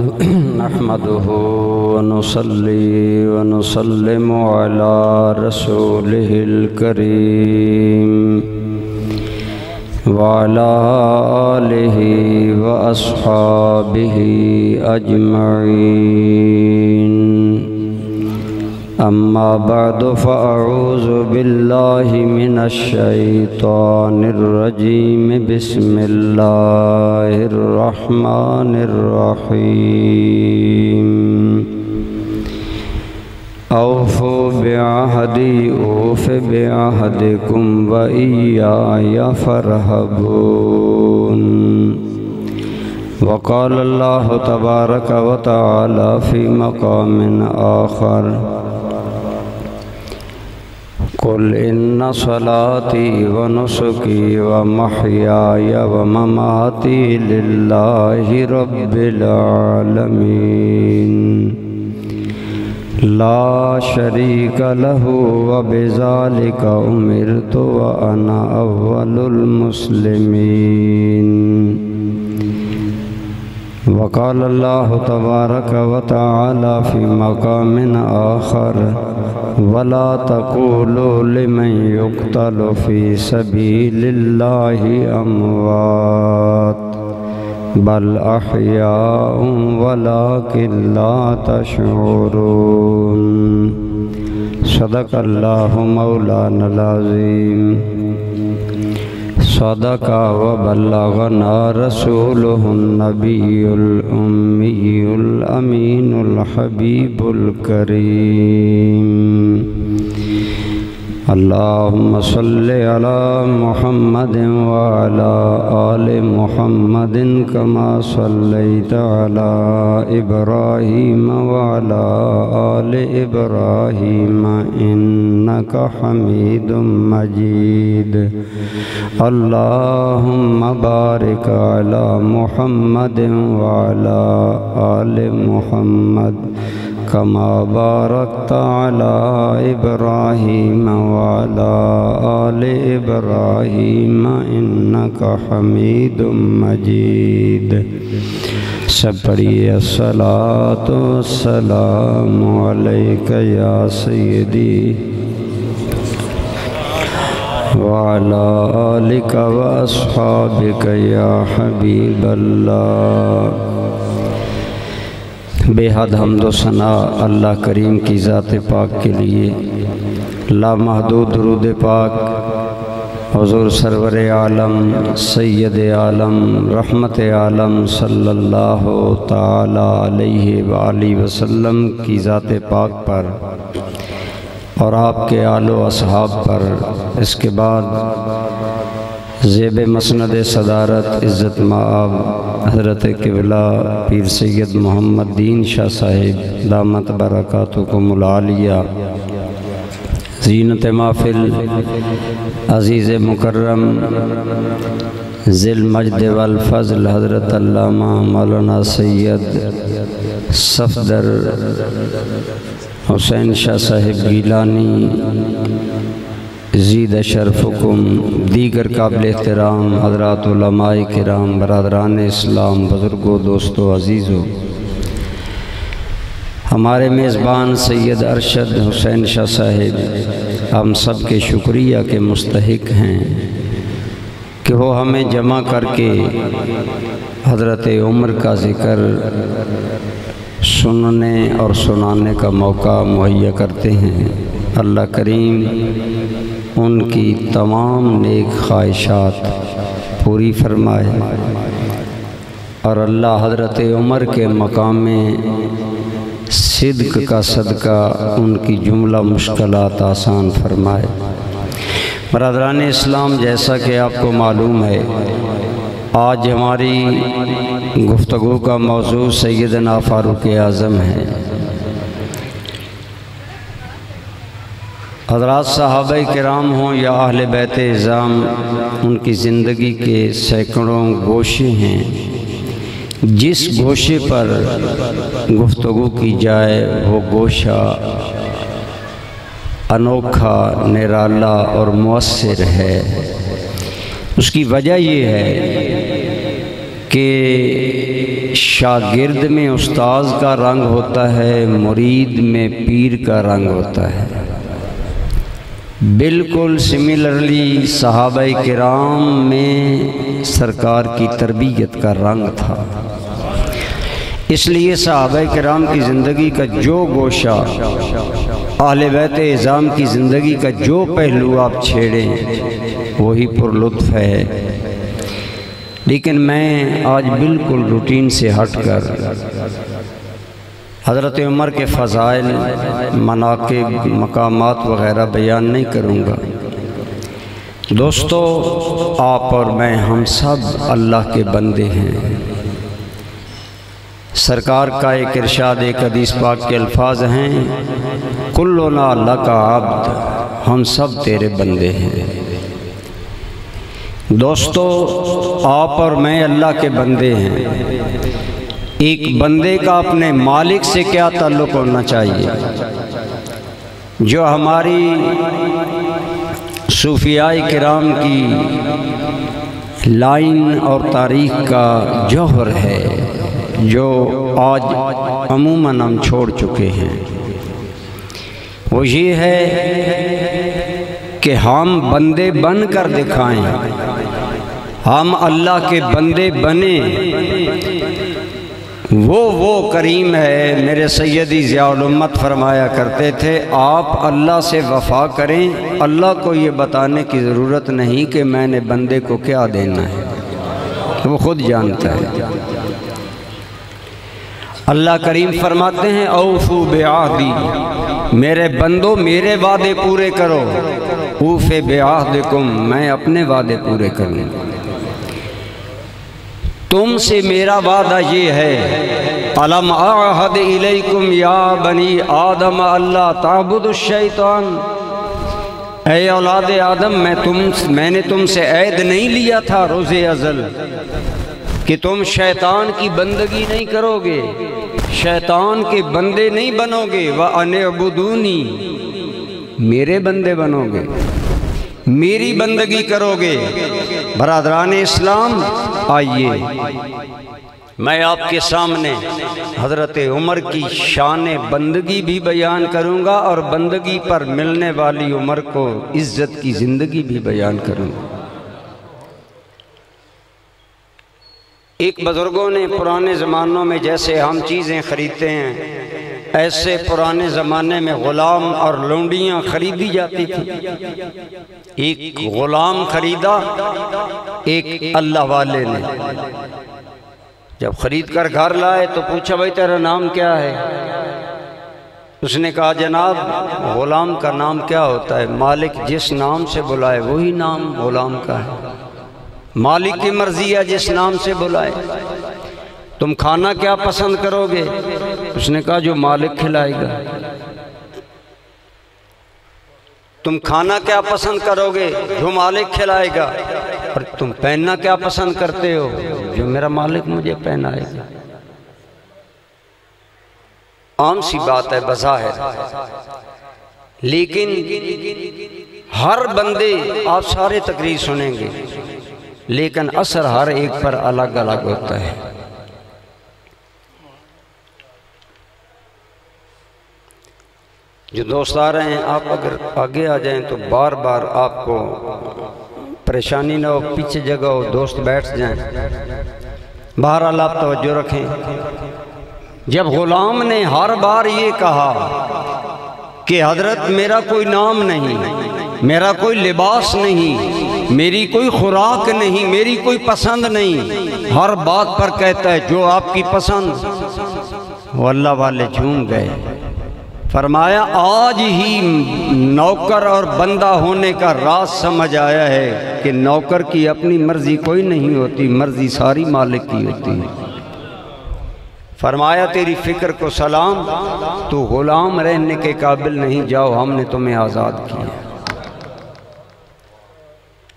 نحمده ونصلي ونسلم على رسوله الكريم وعلى آله وأصحابه أجمعين. أما بعد فأعوذ بالله من الشيطان الرجيم. بسم الله الرحمن الرحيم. أوفوا بعهدي أوف بعهدكم وإياي فارهبون. وقال الله تبارك وتعالى في مقام آخر: قل إن صلاتي ونسكي ومحياي ومماتي لله رب العالمين لا شريك له وبذلك أمرت وأنا أول المسلمين. وقال الله تبارك وتعالى في مقام آخر: ولا تقولوا لمن يقتل في سبيل الله أموات بل أحياء ولكن لا تشعرون. صدق الله مولانا العظيم. صدق وبلغنا رسوله النبي الأمي الأمين الحبيب الكريم. اللهم صل على محمد وعلى آل محمد كما صليت على إبراهيم وعلى آل إبراهيم إنك حميد مجيد. اللهم بارك على محمد وعلى آل محمد كما باركت على إبراهيم وعلى آل إبراهيم إنك حميد مجيد. سب پڑھیے الصلاۃ والسلام علیک یا سیدی وعلى آلك وأصحابك یا حبیب اللہ. بے حد حمد و ثنا اللہ کریم کی ذات پاک کے لیے. لامحدود درود پاک حضور سرور عالم سید عالم رحمت عالم صلی اللہ تعالی علیہ وآلہ وسلم کی ذات پاک پر اور آپ کے آل و اصحاب پر. اس کے بعد زیب مسند صدارت عزت مآب حضرت قبلہ پیر سید محمد دین شاہ صاحب دامت برکاتکم العالیہ زینت محفل عزیز مکرم ذی المجد والفضل حضرت علامہ مولانا سید صفدر حسین شاہ صاحب گیلانی زید شرفکم. دیگر قابل احترام حضرات علماء کرام برادران اسلام بزرگوں دوستوں عزیزوں، ہمارے میزبان سید ارشد حسین شاہ صاحب ہم سب کے شکریہ کے مستحق ہیں کہ وہ ہمیں جمع کر کے حضرت عمر کا ذکر سننے اور سنانے کا موقع مہیا کرتے ہیں. اللہ کریم ان کی تمام نیک خواہشات پوری فرمائے اور اللہ حضرت عمر کے مقام صدق کا صدقہ ان کی جملہ مشکلات آسان فرمائے. برادران اسلام، جیسا کہ آپ کو معلوم ہے آج ہماری گفتگو کا موضوع سیدنا فاروق اعظم ہے. حضرات صحابہ کرام ہوں یا اہل بیت اعظام، ان کی زندگی کے سینکڑوں گوشے ہیں. جس گوشے پر گفتگو کی جائے وہ گوشہ انوکھا، نرالا اور مؤثر ہے. اس کی وجہ یہ ہے کہ شاگرد میں استاذ کا رنگ ہوتا ہے، مرید میں پیر کا رنگ ہوتا ہے۔ بالکل سملرلی صحابہ کرام میں سرکار کی تربیت کا رنگ تھا۔ اس لیے صحابہ کرام کی زندگی کا جو گوشہ، اہل بیت اعظام کی زندگی کا جو پہلو آپ چھیڑیں وہی پر لطف ہے۔ لیکن میں آج بالکل روٹین سے ہٹ کر حضرت عمر کے فضائل، مناقب، مقامات وغیرہ بیان نہیں کروں گا۔ دوستو، آپ اور میں ہم سب اللہ کے بندے ہیں۔ سرکار کا ایک ارشاد، ایک حدیث پاک کے الفاظ ہیں، کلنا لک عبد، ہم سب تیرے بندے ہیں۔ دوستو، آپ اور میں اللہ کے بندے ہیں۔ ایک بندے کا اپنے مالک سے کیا تعلق ہونا چاہیے؟ جو ہماری صوفیاء کرام کی لائن اور تاریخ کا جوہر ہے، جو آج عموماً ہم چھوڑ چکے ہیں، وہ یہ ہے کہ ہم بندے بن کر دکھائیں، ہم اللہ کے بندے بنیں۔ وہ کریم ہے۔ میرے سیدی ضیاء الامت فرمایا کرتے تھے، آپ اللہ سے وفا کریں، اللہ کو یہ بتانے کی ضرورت نہیں کہ میں نے بندے کو کیا دینا ہے، وہ خود جانتا ہے۔ اللہ کریم فرماتے ہیں، اوفوا بعہدی، میرے بندو میرے وعدے پورے کرو، اوف بعہدکم، میں اپنے وعدے پورے کروں۔ تم سے میرا وعدہ یہ ہے، الم اعہد الیکم یا بنی آدم اللہ تعبدوا الشیطان، اے اولاد آدم میں نے تم سے عہد نہیں لیا تھا روز ازل کہ تم شیطان کی بندگی نہیں کرو گے، شیطان کے بندے نہیں بنو گے، وَأَنِ اعْبُدُونِی، میرے بندے بنو گے، میری بندگی کرو گے۔ برادران اسلام، آئیے میں آپ کے سامنے حضرت عمر کی شان بندگی بھی بیان کروں گا، اور بندگی پر ملنے والی عمر کو عزت کی زندگی بھی بیان کروں گا۔ ایک بزرگوں نے پرانے زمانوں میں جیسے ہم چیزیں خریدتے ہیں، ایسے پرانے زمانے میں غلام اور لونڈیاں خریدی جاتی تھی۔ ایک غلام خریدا ایک اللہ والے نے، جب خرید کر گھر لائے تو پوچھا، بھائی تیرا نام کیا ہے؟ اس نے کہا، جناب غلام کا نام کیا ہوتا ہے؟ مالک جس نام سے بلائے وہی نام غلام کا ہے، مالک کی مرضی ہے جس نام سے بلائے۔ تم کھانا کیا پسند کرو گے؟ اس نے کہا، جو مالک کھلائے گا۔ تم کھانا کیا پسند کرو گے؟ جو مالک کھلائے گا۔ اور تم پہننا کیا پسند کرتے ہو؟ جو میرا مالک مجھے پہنائے گا۔ عام سی بات ہے بظاہر، لیکن ہر بندے، آپ سارے تقریر سنیں گے، لیکن اثر ہر ایک پر الگ الگ ہوتا ہے۔ جو دوست آ رہے ہیں، آپ اگر آگے آ جائیں تو بار بار آپ کو پریشانی نہ ہو، پیچھے جگہ ہو، دوست بیٹھ جائیں، بہرحال آپ توجہ رکھیں۔ جب غلام نے ہر بار یہ کہا کہ حضرت میرا کوئی نام نہیں، میرا کوئی لباس نہیں، میری کوئی خوراک نہیں، میری کوئی پسند نہیں، ہر بات پر کہتا ہے جو آپ کی پسند، وہ اللہ والے جھوم گئے۔ فرمایا، آج ہی نوکر اور بندہ ہونے کا راز سمجھ آیا ہے کہ نوکر کی اپنی مرضی کوئی نہیں ہوتی، مرضی ساری مالک کی ہوتی ہے۔ فرمایا، تیری فکر کو سلام، تو غلام رہنے کے قابل نہیں، جاؤ ہم نے تمہیں آزاد کیا۔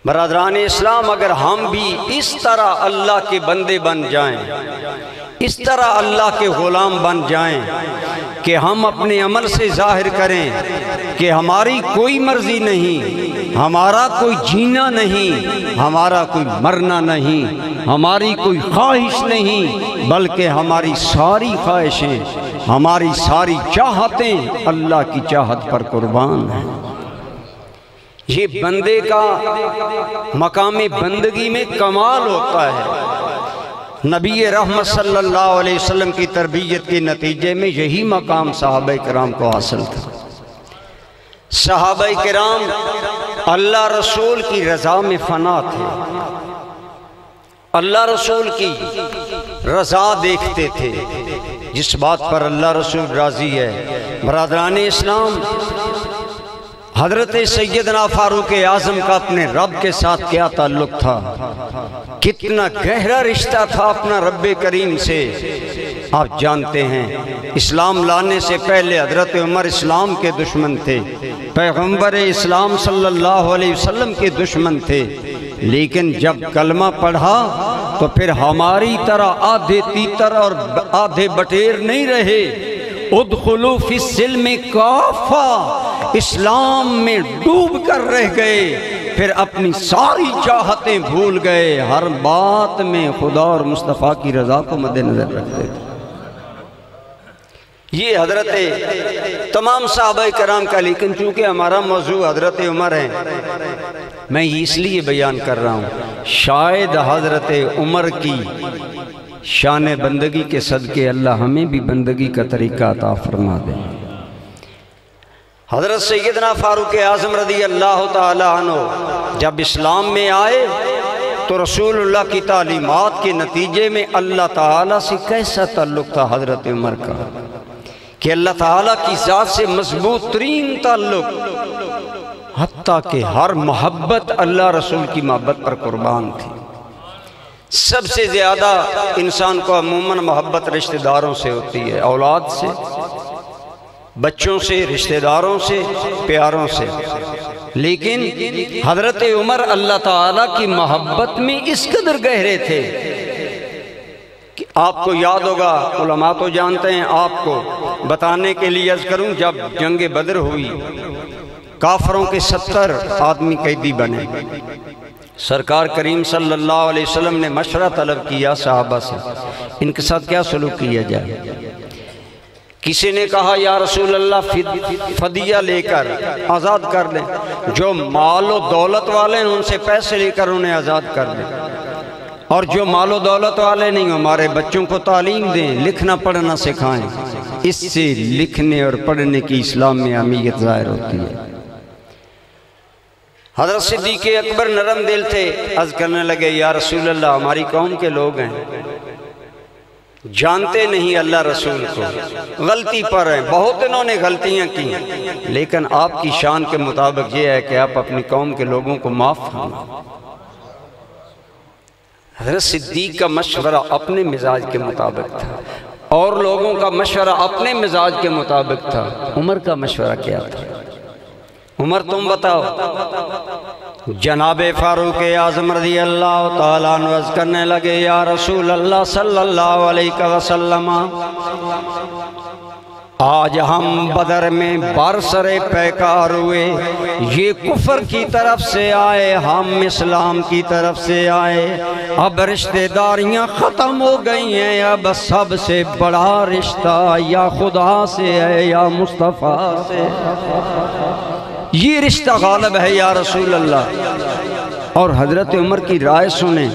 برادران اسلام، اگر ہم بھی اس طرح اللہ کے بندے بن جائیں، اس طرح اللہ کے غلام بن جائیں کہ ہم اپنے عمل سے ظاہر کریں کہ ہماری کوئی مرضی نہیں، ہمارا کوئی جینا نہیں، ہمارا کوئی مرنا نہیں، ہماری کوئی خواہش نہیں، بلکہ ہماری ساری خواہشیں، ہماری ساری چاہتیں اللہ کی چاہت پر قربان ہیں۔ یہ بندے کا مقام بندگی میں کمال ہوتا ہے۔ نبی رحمت صلی اللہ علیہ وسلم کی تربیت کے نتیجے میں یہی مقام صحابہ کرام کو حاصل تھا۔ صحابہ کرام اللہ رسول کی رضا میں فنا تھے، اللہ رسول کی رضا دیکھتے تھے، جس بات پر اللہ رسول راضی ہے۔ برادران اسلام، حضرت سیدنا فاروق اعظم کا اپنے رب کے ساتھ کیا تعلق تھا، کتنا گہرا رشتہ تھا اپنا رب کریم سے، آپ جانتے ہیں۔ اسلام لانے سے پہلے حضرت عمر اسلام کے دشمن تھے، پیغمبر اسلام صلی اللہ علیہ وسلم کے دشمن تھے، لیکن جب کلمہ پڑھا تو پھر ہماری طرح آدھے تیتر اور آدھے بٹیر نہیں رہے۔ ادخلوا فی السلم کافہ، اسلام میں ڈوب کر رہ گئے، پھر اپنی ساری چاہتیں بھول گئے، ہر بات میں خدا اور مصطفیٰ کی رضا کو مد نظر رکھتے تھے۔ یہ حضرت تمام صحابہ کرام کا، لیکن چونکہ ہمارا موضوع حضرت عمر ہے، میں اس لیے بیان کر رہا ہوں، شاید حضرت عمر کی شان بندگی کے صدقے اللہ ہمیں بھی بندگی کا طریقہ عطا فرما دے۔ حضرت سیدنا فاروق اعظم رضی اللہ تعالی عنہ جب اسلام میں آئے تو رسول اللہ کی تعلیمات کے نتیجے میں اللہ تعالیٰ سے کیسا تعلق تھا حضرت عمر کا کہ اللہ تعالیٰ کی ذات سے مضبوط ترین تعلق، حتیٰ کہ ہر محبت اللہ رسول کی محبت پر قربان تھی۔ سب سے زیادہ انسان کو عموماً محبت رشتہ داروں سے ہوتی ہے، اولاد سے، بچوں سے، رشتہ داروں سے، پیاروں سے، لیکن حضرت عمر اللہ تعالیٰ کی محبت میں اس قدر گہرے تھے کہ آپ کو یاد ہوگا، علماء تو جانتے ہیں، آپ کو بتانے کے لیے عرض کروں، جب جنگ بدر ہوئی کافروں کے 70 آدمی قیدی بنے، سرکار کریم صلی اللہ علیہ وسلم نے مشورہ طلب کیا صحابہ سے، ان کے ساتھ کیا سلوک کیا جائے۔ کسی نے کہا یا رسول اللہ فدیہ لے کر آزاد کر دیں، جو مال و دولت والے ہیں ان سے پیسے لے کر انہیں آزاد کر دیں، اور جو مال و دولت والے نہیں ہمارے بچوں کو تعلیم دیں، لکھنا پڑھنا سکھائیں۔ اس سے لکھنے اور پڑھنے کی اسلام میں اہمیت ظاہر ہوتی ہے۔ حضرت صدیق اکبر نرم دل تھے، عرض کرنے لگے یا رسول اللہ ہماری قوم کے لوگ ہیں، جانتے نہیں اللہ رسول کو، غلطی پر ہیں، بہت انہوں نے غلطیاں کی ہیں، لیکن آپ کی شان کے مطابق یہ ہے کہ آپ اپنی قوم کے لوگوں کو معاف فرمائیں۔ حضرت صدیق کا مشورہ اپنے مزاج کے مطابق تھا، اور لوگوں کا مشورہ اپنے مزاج کے مطابق تھا۔ عمر کا مشورہ کیا تھا؟ عمر تم بتاؤ۔ جناب فاروق اعظم رضی اللہ تعالیٰ عنہ عرض کرنے لگے یا رسول اللہ صلی اللہ علیہ وسلم، آج ہم بدر میں برسر پیکار ہوئے، یہ کفر کی طرف سے آئے، ہم اسلام کی طرف سے آئے، اب رشتہ داریاں ختم ہو گئی ہیں، اب سب سے بڑا رشتہ یا خدا سے ہے یا مصطفیٰ سے، یہ رشتہ غالب ہے یا رسول اللہ۔ اور حضرت عمر کی رائے سنیں،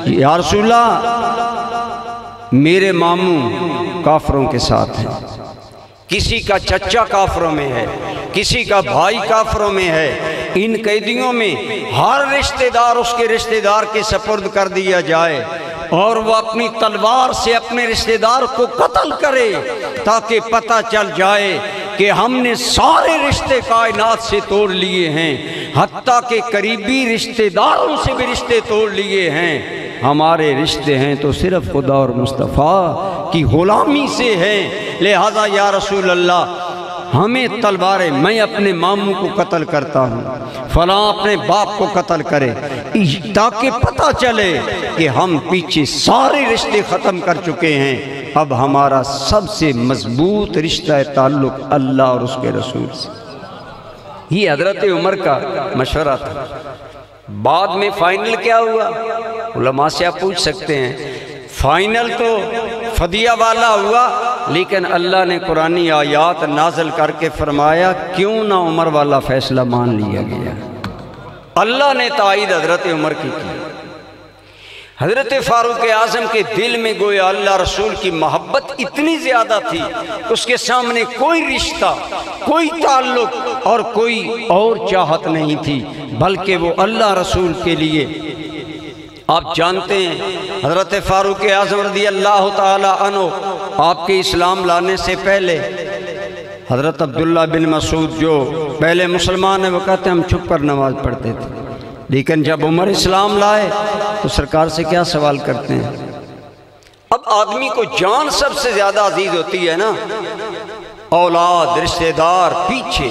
یا رسول اللہ میرے ماموں کافروں کے ساتھ ہیں، کسی کا چچا کافروں میں ہے، کسی کا بھائی کافروں میں ہے، ان قیدیوں میں ہر رشتہ دار اس کے رشتہ دار کے سپرد کر دیا جائے، اور وہ اپنی تلوار سے اپنے رشتہ دار کو قتل کرے، تاکہ پتہ چل جائے کہ ہم نے سارے رشتے کائنات سے توڑ لیے ہیں، حتیٰ کہ قریبی رشتہ داروں سے بھی رشتے توڑ لیے ہیں، ہمارے رشتے ہیں تو صرف خدا اور مصطفیٰ کی غلامی سے ہیں، لہذا یا رسول اللہ ہمیں تلواریں، میں اپنے ماموں کو قتل کرتا ہوں، فلاں اپنے باپ کو قتل کرے، تاکہ پتہ چلے کہ ہم پیچھے سارے رشتے ختم کر چکے ہیں، اب ہمارا سب سے مضبوط رشتہ تعلق اللہ اور اس کے رسول سے۔ یہ حضرت عمر کا مشورہ تھا۔ بعد میں فائنل کیا ہوا؟ علماء سے آپ پوچھ سکتے ہیں۔ فائنل تو فدیہ والا ہوا، لیکن اللہ نے قرآنی آیات نازل کر کے فرمایا کیوں نہ عمر والا فیصلہ مان لیا گیا۔ اللہ نے تائید حضرت عمر کی حضرت فاروق اعظم کے دل میں گویا اللہ رسول کی محبت اتنی زیادہ تھی، اس کے سامنے کوئی رشتہ، کوئی تعلق اور کوئی اور چاہت نہیں تھی، بلکہ وہ اللہ رسول کے لیے۔ آپ جانتے ہیں حضرت فاروق اعظم رضی اللہ تعالی عنہ آپ کے اسلام لانے سے پہلے حضرت عبداللہ بن مسعود جو پہلے مسلمان ہیں، وہ کہتے ہیں ہم چھپ کر نماز پڑھتے تھے، لیکن جب عمر اسلام لائے تو سرکار سے کیا سوال کرتے ہیں؟ اب آدمی کو جان سب سے زیادہ عزیز ہوتی ہے نا، اولاد، رشتہ دار پیچھے،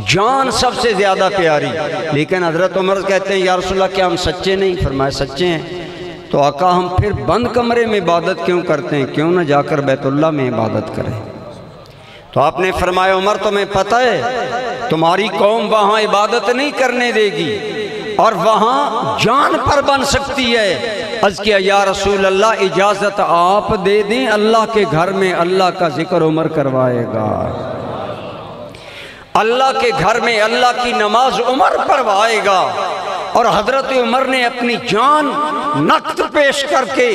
جان سب سے زیادہ پیاری، لیکن حضرت عمر کہتے ہیں یا رسول اللہ کیا ہم سچے نہیں؟ فرمایا سچے ہیں۔ تو آقا ہم پھر بند کمرے میں عبادت کیوں کرتے ہیں؟ کیوں نہ جا کر بیت اللہ میں عبادت کریں؟ تو آپ نے فرمایا عمر تمہیں پتہ ہے تمہاری قوم وہاں عبادت نہیں کرنے دے گی اور وہاں جان پر بن سکتی ہے۔ عرض کیا یا رسول اللہ اجازت آپ دے دیں، اللہ کے گھر میں اللہ کا ذکر عمر کروائے گا، اللہ کے گھر میں اللہ کی نماز عمر پڑھوائے گا۔ اور حضرت عمر نے اپنی جان نقد پیش کر کے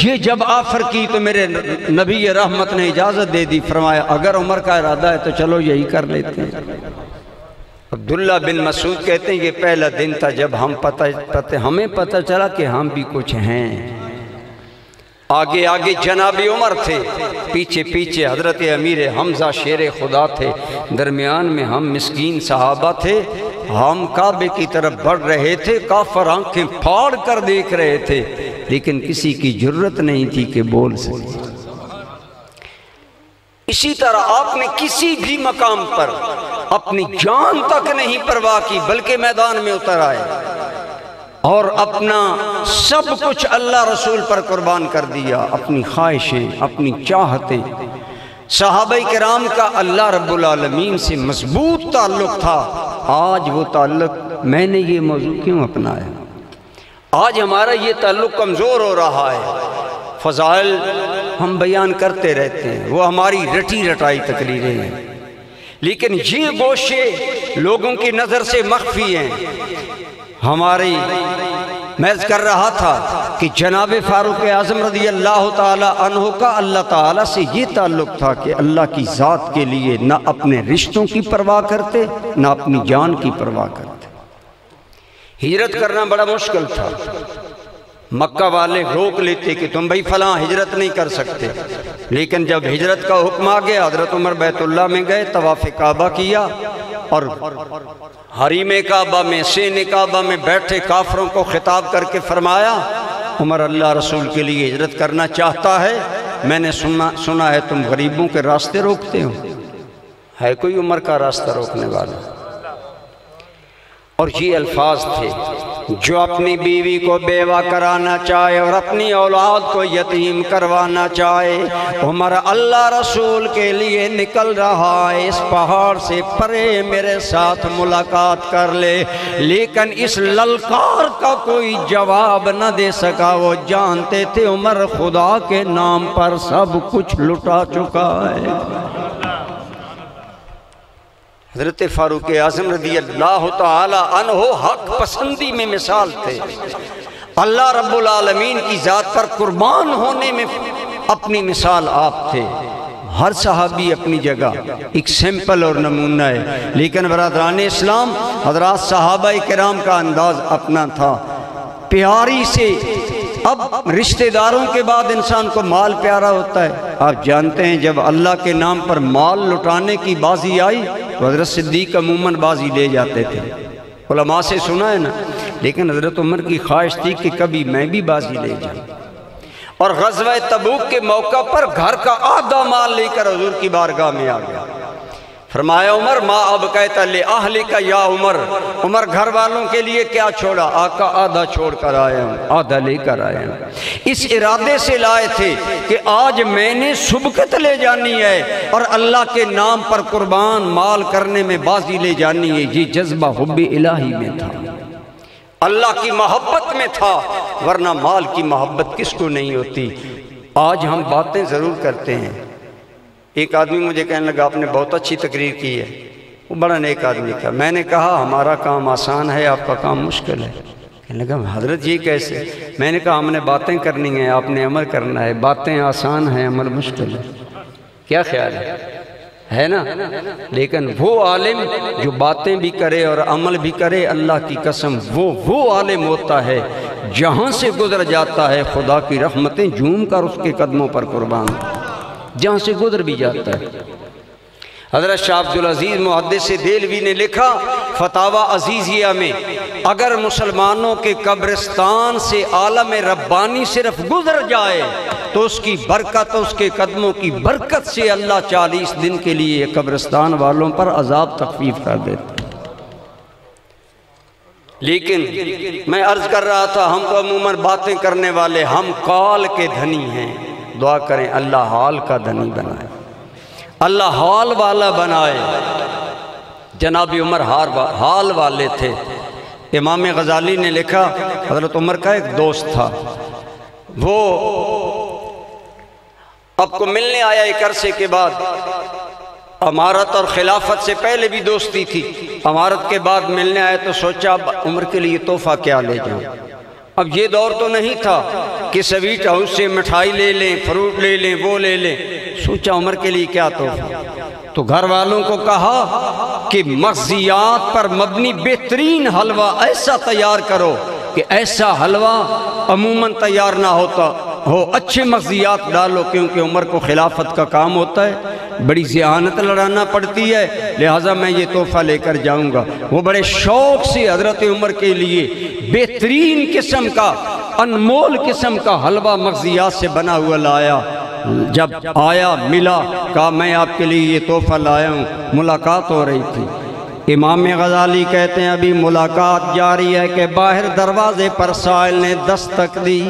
یہ جب آفر کی تو میرے نبی رحمت نے اجازت دے دی، فرمایا اگر عمر کا ارادہ ہے تو چلو یہی کر لیتے ہیں۔ عبداللہ بن مسعود کہتے ہیں یہ پہلا دن تھا جب ہمیں پتہ چلا کہ ہم بھی کچھ ہیں۔ آگے آگے جناب عمر تھے، پیچھے پیچھے حضرت امیر حمزہ شیر خدا تھے، درمیان میں ہم مسکین صحابہ تھے۔ ہم کعبے کی طرف بڑھ رہے تھے، کافر آنکھیں پھاڑ کر دیکھ رہے تھے، لیکن کسی کی جرت نہیں تھی کہ بول سکے۔ اسی طرح آپ نے کسی بھی مقام پر اپنی جان تک نہیں پرواہ کی، بلکہ میدان میں اتر آئے اور اپنا سب کچھ اللہ رسول پر قربان کر دیا، اپنی خواہشیں، اپنی چاہتیں۔ صحابہ کرام کا اللہ رب العالمین سے مضبوط تعلق تھا۔ آج وہ تعلق، میں نے یہ موضوع کیوں اپنایا؟ آج ہمارا یہ تعلق کمزور ہو رہا ہے۔ فضائل ہم بیان کرتے رہتے ہیں، وہ ہماری رٹی رٹائی تقریریں ہیں، لیکن یہ گوشے لوگوں کی نظر سے مخفی ہیں۔ ہماری میں کر رہا تھا کہ جناب فاروق اعظم رضی اللہ تعالی عنہ کا اللہ تعالیٰ سے یہ تعلق تھا کہ اللہ کی ذات کے لیے نہ اپنے رشتوں کی پرواہ کرتے، نہ اپنی جان کی پرواہ کرتے۔ ہجرت کرنا بڑا مشکل تھا، مکہ والے روک لیتے کہ تم بھائی فلاں ہجرت نہیں کر سکتے، لیکن جب ہجرت کا حکم آ گیا حضرت عمر بیت اللہ میں گئے، طواف کعبہ کیا اور حریم کعبہ میں، سین کعبہ میں بیٹھے کافروں کو خطاب کر کے فرمایا عمر اللہ رسول کے لیے ہجرت کرنا چاہتا ہے، میں نے سنا ہے تم غریبوں کے راستے روکتے ہو، ہے کوئی عمر کا راستہ روکنے والا؟ اور یہ الفاظ تھے جو اپنی بیوی کو بیوہ کرانا چاہے اور اپنی اولاد کو یتیم کروانا چاہے، عمر اللہ رسول کے لیے نکل رہا ہے، اس پہاڑ سے پرے میرے ساتھ ملاقات کر لے، لیکن اس للکار کا کوئی جواب نہ دے سکا۔ وہ جانتے تھے عمر خدا کے نام پر سب کچھ لٹا چکا ہے۔ حضرت فاروق اعظم رضی اللہ تعالی عنہ حق پسندی میں مثال تھے، اللہ رب العالمین کی ذات پر قربان ہونے میں اپنی مثال آپ تھے۔ ہر صحابی اپنی جگہ ایک سیمپل اور نمونہ ہے، لیکن برادران اسلام حضرات صحابہ کرام کا انداز اپنا تھا، پیاری سے۔ اب رشتہ داروں کے بعد انسان کو مال پیارا ہوتا ہے۔ آپ جانتے ہیں جب اللہ کے نام پر مال لٹانے کی بازی آئی تو حضرت صدیق عموماً بازی لے جاتے تھے، علماء سے سنا ہے نا، لیکن حضرت عمر کی خواہش تھی کہ کبھی میں بھی بازی لے جاؤں، اور غزوہ تبوک کے موقع پر گھر کا آدھا مال لے کر حضور کی بارگاہ میں آ گیا۔ فرمایا عمر ما اب کہتا لے اہلی کا یا عمر، عمر گھر والوں کے لیے کیا چھوڑا؟ آقا آدھا چھوڑ کر آیا ہوں، آدھا لے کر آیا ہوں۔ اس ارادے سے لائے تھے کہ آج میں نے سبقت لے جانی ہے اور اللہ کے نام پر قربان مال کرنے میں بازی لے جانی ہے۔ یہ جذبہ حب الہی میں تھا، اللہ کی محبت میں تھا، ورنہ مال کی محبت کس کو نہیں ہوتی۔ آج ہم باتیں ضرور کرتے ہیں۔ ایک آدمی مجھے کہنے لگا آپ نے بہت اچھی تقریر کی ہے، وہ بڑا نیک آدمی تھا۔ میں نے کہا ہمارا کام آسان ہے، آپ کا کام مشکل ہے۔ کہنے لگا حضرت یہ کیسے؟ میں نے کہا ہم نے باتیں کرنی ہیں، آپ نے عمل کرنا ہے، باتیں آسان ہیں، عمل مشکل ہے۔ کیا خیال ہے نا؟ لیکن وہ عالم جو باتیں بھی کرے اور عمل بھی کرے، اللہ کی قسم وہ عالم ہوتا ہے جہاں سے گزر جاتا ہے خدا کی رحمتیں جھوم کر اس کے قدموں پر قربان، جہاں سے گزر بھی جاتا ہے۔ حضرت شاہ عبدالعزیز محدث دہلوی نے لکھا فتاوی عزیزیہ میں، اگر مسلمانوں کے قبرستان سے عالم ربانی صرف گزر جائے تو اس کی برکت، اس کے قدموں کی برکت سے اللہ 40 دن کے لیے قبرستان والوں پر عذاب تخفیف کر دیتا۔ لیکن میں عرض کر رہا تھا ہم تو عموماً باتیں کرنے والے، ہم قال کے دھنی ہیں۔ دعا کریں اللہ حال کا دھنی بنائے، اللہ حال والا بنائے۔ جناب عمر حال والے تھے۔ امام غزالی نے لکھا حضرت عمر کا ایک دوست تھا، وہ اب کو ملنے آیا ایک عرصے کے بعد۔ امارت اور خلافت سے پہلے بھی دوستی تھی، امارت کے بعد ملنے آئے تو سوچا اب عمر کے لیے تحفہ کیا لے جاؤں۔ اب یہ دور تو نہیں تھا کہ سویٹ ہاؤس سے مٹھائی لے لیں، فروٹ لے لیں، وہ لے لیں۔ سوچا عمر کے لیے کیا تحفہ، تو گھر والوں کو کہا کہ مغزیات پر مبنی بہترین حلوہ ایسا تیار کرو کہ ایسا حلوہ عموماً تیار نہ ہوتا ہو، اچھے مغزیات ڈالو، کیونکہ عمر کو خلافت کا کام ہوتا ہے، بڑی ذہانت لڑانا پڑتی ہے، لہٰذا میں یہ تحفہ لے کر جاؤں گا۔ وہ بڑے شوق سے حضرت عمر کے لیے بہترین قسم کا، انمول قسم کا حلوہ مغزیات سے بنا ہوا لایا۔ جب آیا ملا، کہا میں آپ کے لیے یہ تحفہ لایا ہوں۔ ملاقات ہو رہی تھی۔ امام غزالی کہتے ہیں ابھی ملاقات جاری ہے کہ باہر دروازے پر سائل نے دستک دی۔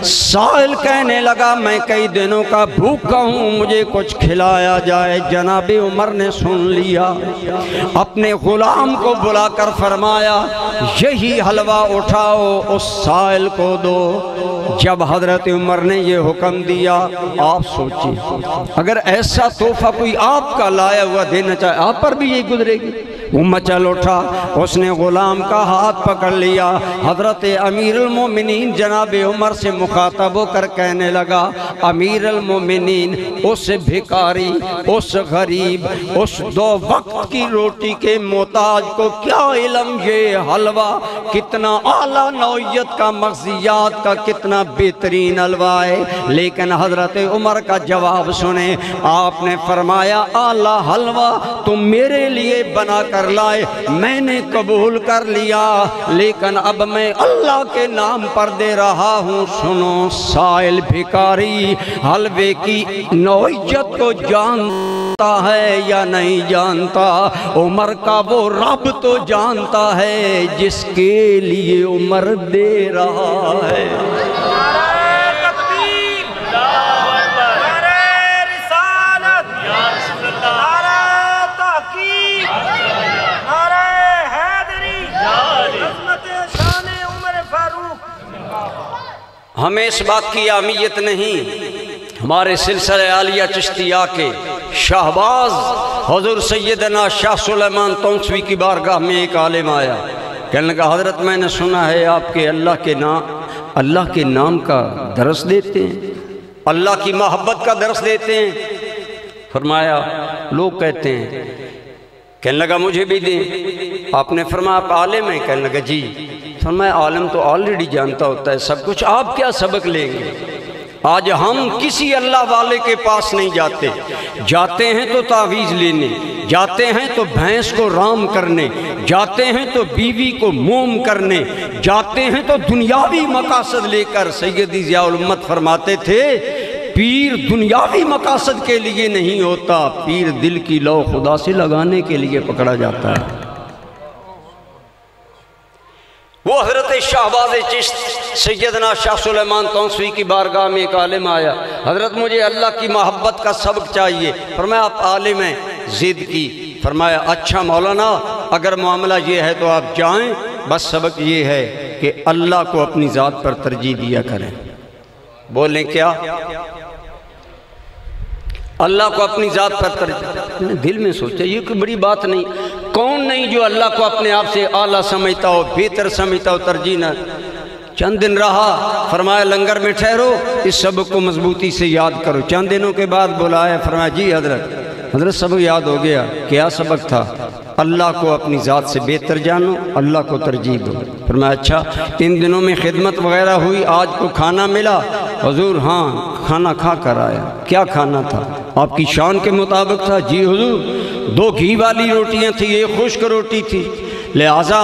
سائل کہنے لگا میں کئی دنوں کا بھوکا ہوں، مجھے کچھ کھلایا جائے۔ جناب عمر نے سن لیا، اپنے غلام کو بلا کر فرمایا یہی حلوہ اٹھاؤ اس سائل کو دو۔ جب حضرت عمر نے یہ حکم دیا، آپ سوچیں اگر ایسا تحفہ کوئی آپ کا لایا ہوا دینا چاہے، آپ پر بھی یہ گزرے گی؟ وہ مچل اٹھا، اس نے غلام کا ہاتھ پکڑ لیا، حضرت امیر المومنین جناب عمر سے مخاطب ہو کر کہنے لگا امیر المومنین، اس بھکاری، اس غریب، اس 2 وقت کی روٹی کے محتاج کو کیا علم یہ حلوہ کتنا اعلیٰ نوعیت کا، مغزیات کا کتنا بہترین حلوہ ہے۔ لیکن حضرت عمر کا جواب سنیں، آپ نے فرمایا اعلیٰ حلوہ تم میرے لیے بنا کر لائے، میں نے قبول کر لیا، لیکن اب میں اللہ کے نام پر دے رہا ہوں۔ سنو، سائل بھکاری حلوے کی نوعیت کو جانتا ہے یا نہیں جانتا؟ عمر کا وہ رب تو جانتا ہے جس کے لیے عمر دے رہا ہے۔ ہمیں اس بات کی اہمیت نہیں، ہمارے سلسلہ عالیہ چشتیہ کے شہباز حضور سیدنا شاہ سلیمان تونسوی کی بارگاہ میں ایک عالم آیا، کہنے لگا حضرت میں نے سنا ہے آپ کے اللہ کے نام کا درس دیتے ہیں، اللہ کی محبت کا درس دیتے ہیں۔ فرمایا لوگ کہتے ہیں، کہنے لگا مجھے بھی دیں۔ آپ نے فرمایا آپ عالم ہیں؟ کہنے لگا جی۔ فرمایا عالم تو آلریڈی جانتا ہوتا ہے سب کچھ، آپ کیا سبق لیں گے؟ آج ہم کسی اللہ والے کے پاس نہیں جاتے، جاتے ہیں تو تعویذ لینے، جاتے ہیں تو بھینس کو رام کرنے، جاتے ہیں تو بیوی کو موم کرنے، جاتے ہیں تو دنیاوی مقاصد لے کر۔ سیدی ضیاء الامت فرماتے تھے پیر دنیاوی مقاصد کے لیے نہیں ہوتا، پیر دل کی لو خدا سے لگانے کے لیے پکڑا جاتا ہے۔ وہ حضرت شہباز چشت سیدنا شاہ سلیمان تونسوی کی بارگاہ میں ایک عالم آیا، حضرت مجھے اللہ کی محبت کا سبق چاہیے۔ فرمایا آپ عالم ہیں، ضد کی۔ فرمایا اچھا مولانا، اگر معاملہ یہ ہے تو آپ جائیں، بس سبق یہ ہے کہ اللہ کو اپنی ذات پر ترجیح دیا کریں۔ بولیں کیا؟ اللہ کو اپنی ذات پر ترجیح۔ دل میں سوچا یہ کوئی بڑی بات نہیں، کون نہیں جو اللہ کو اپنے آپ سے اعلیٰ سمجھتا ہو، بہتر سمجھتا ہو، ترجیح نہ۔ چند دن رہا، فرمایا لنگر میں ٹھہرو، اس سبق کو مضبوطی سے یاد کرو۔ چند دنوں کے بعد بلایا، فرمایا جی حضرت سبق یاد ہو گیا۔ کیا سبق تھا؟ اللہ کو اپنی ذات سے بہتر جانو، اللہ کو ترجیح دو۔ فرمایا اچھا ان دنوں میں خدمت وغیرہ ہوئی، آج کو کھانا ملا؟ حضور ہاں کھانا کھا کر آیا۔ کیا کھانا تھا؟ آپ کی شان کے مطابق تھا؟ جی حضور 2 گھی والی روٹیاں تھیں، ایک خشک روٹی تھی، لہٰذا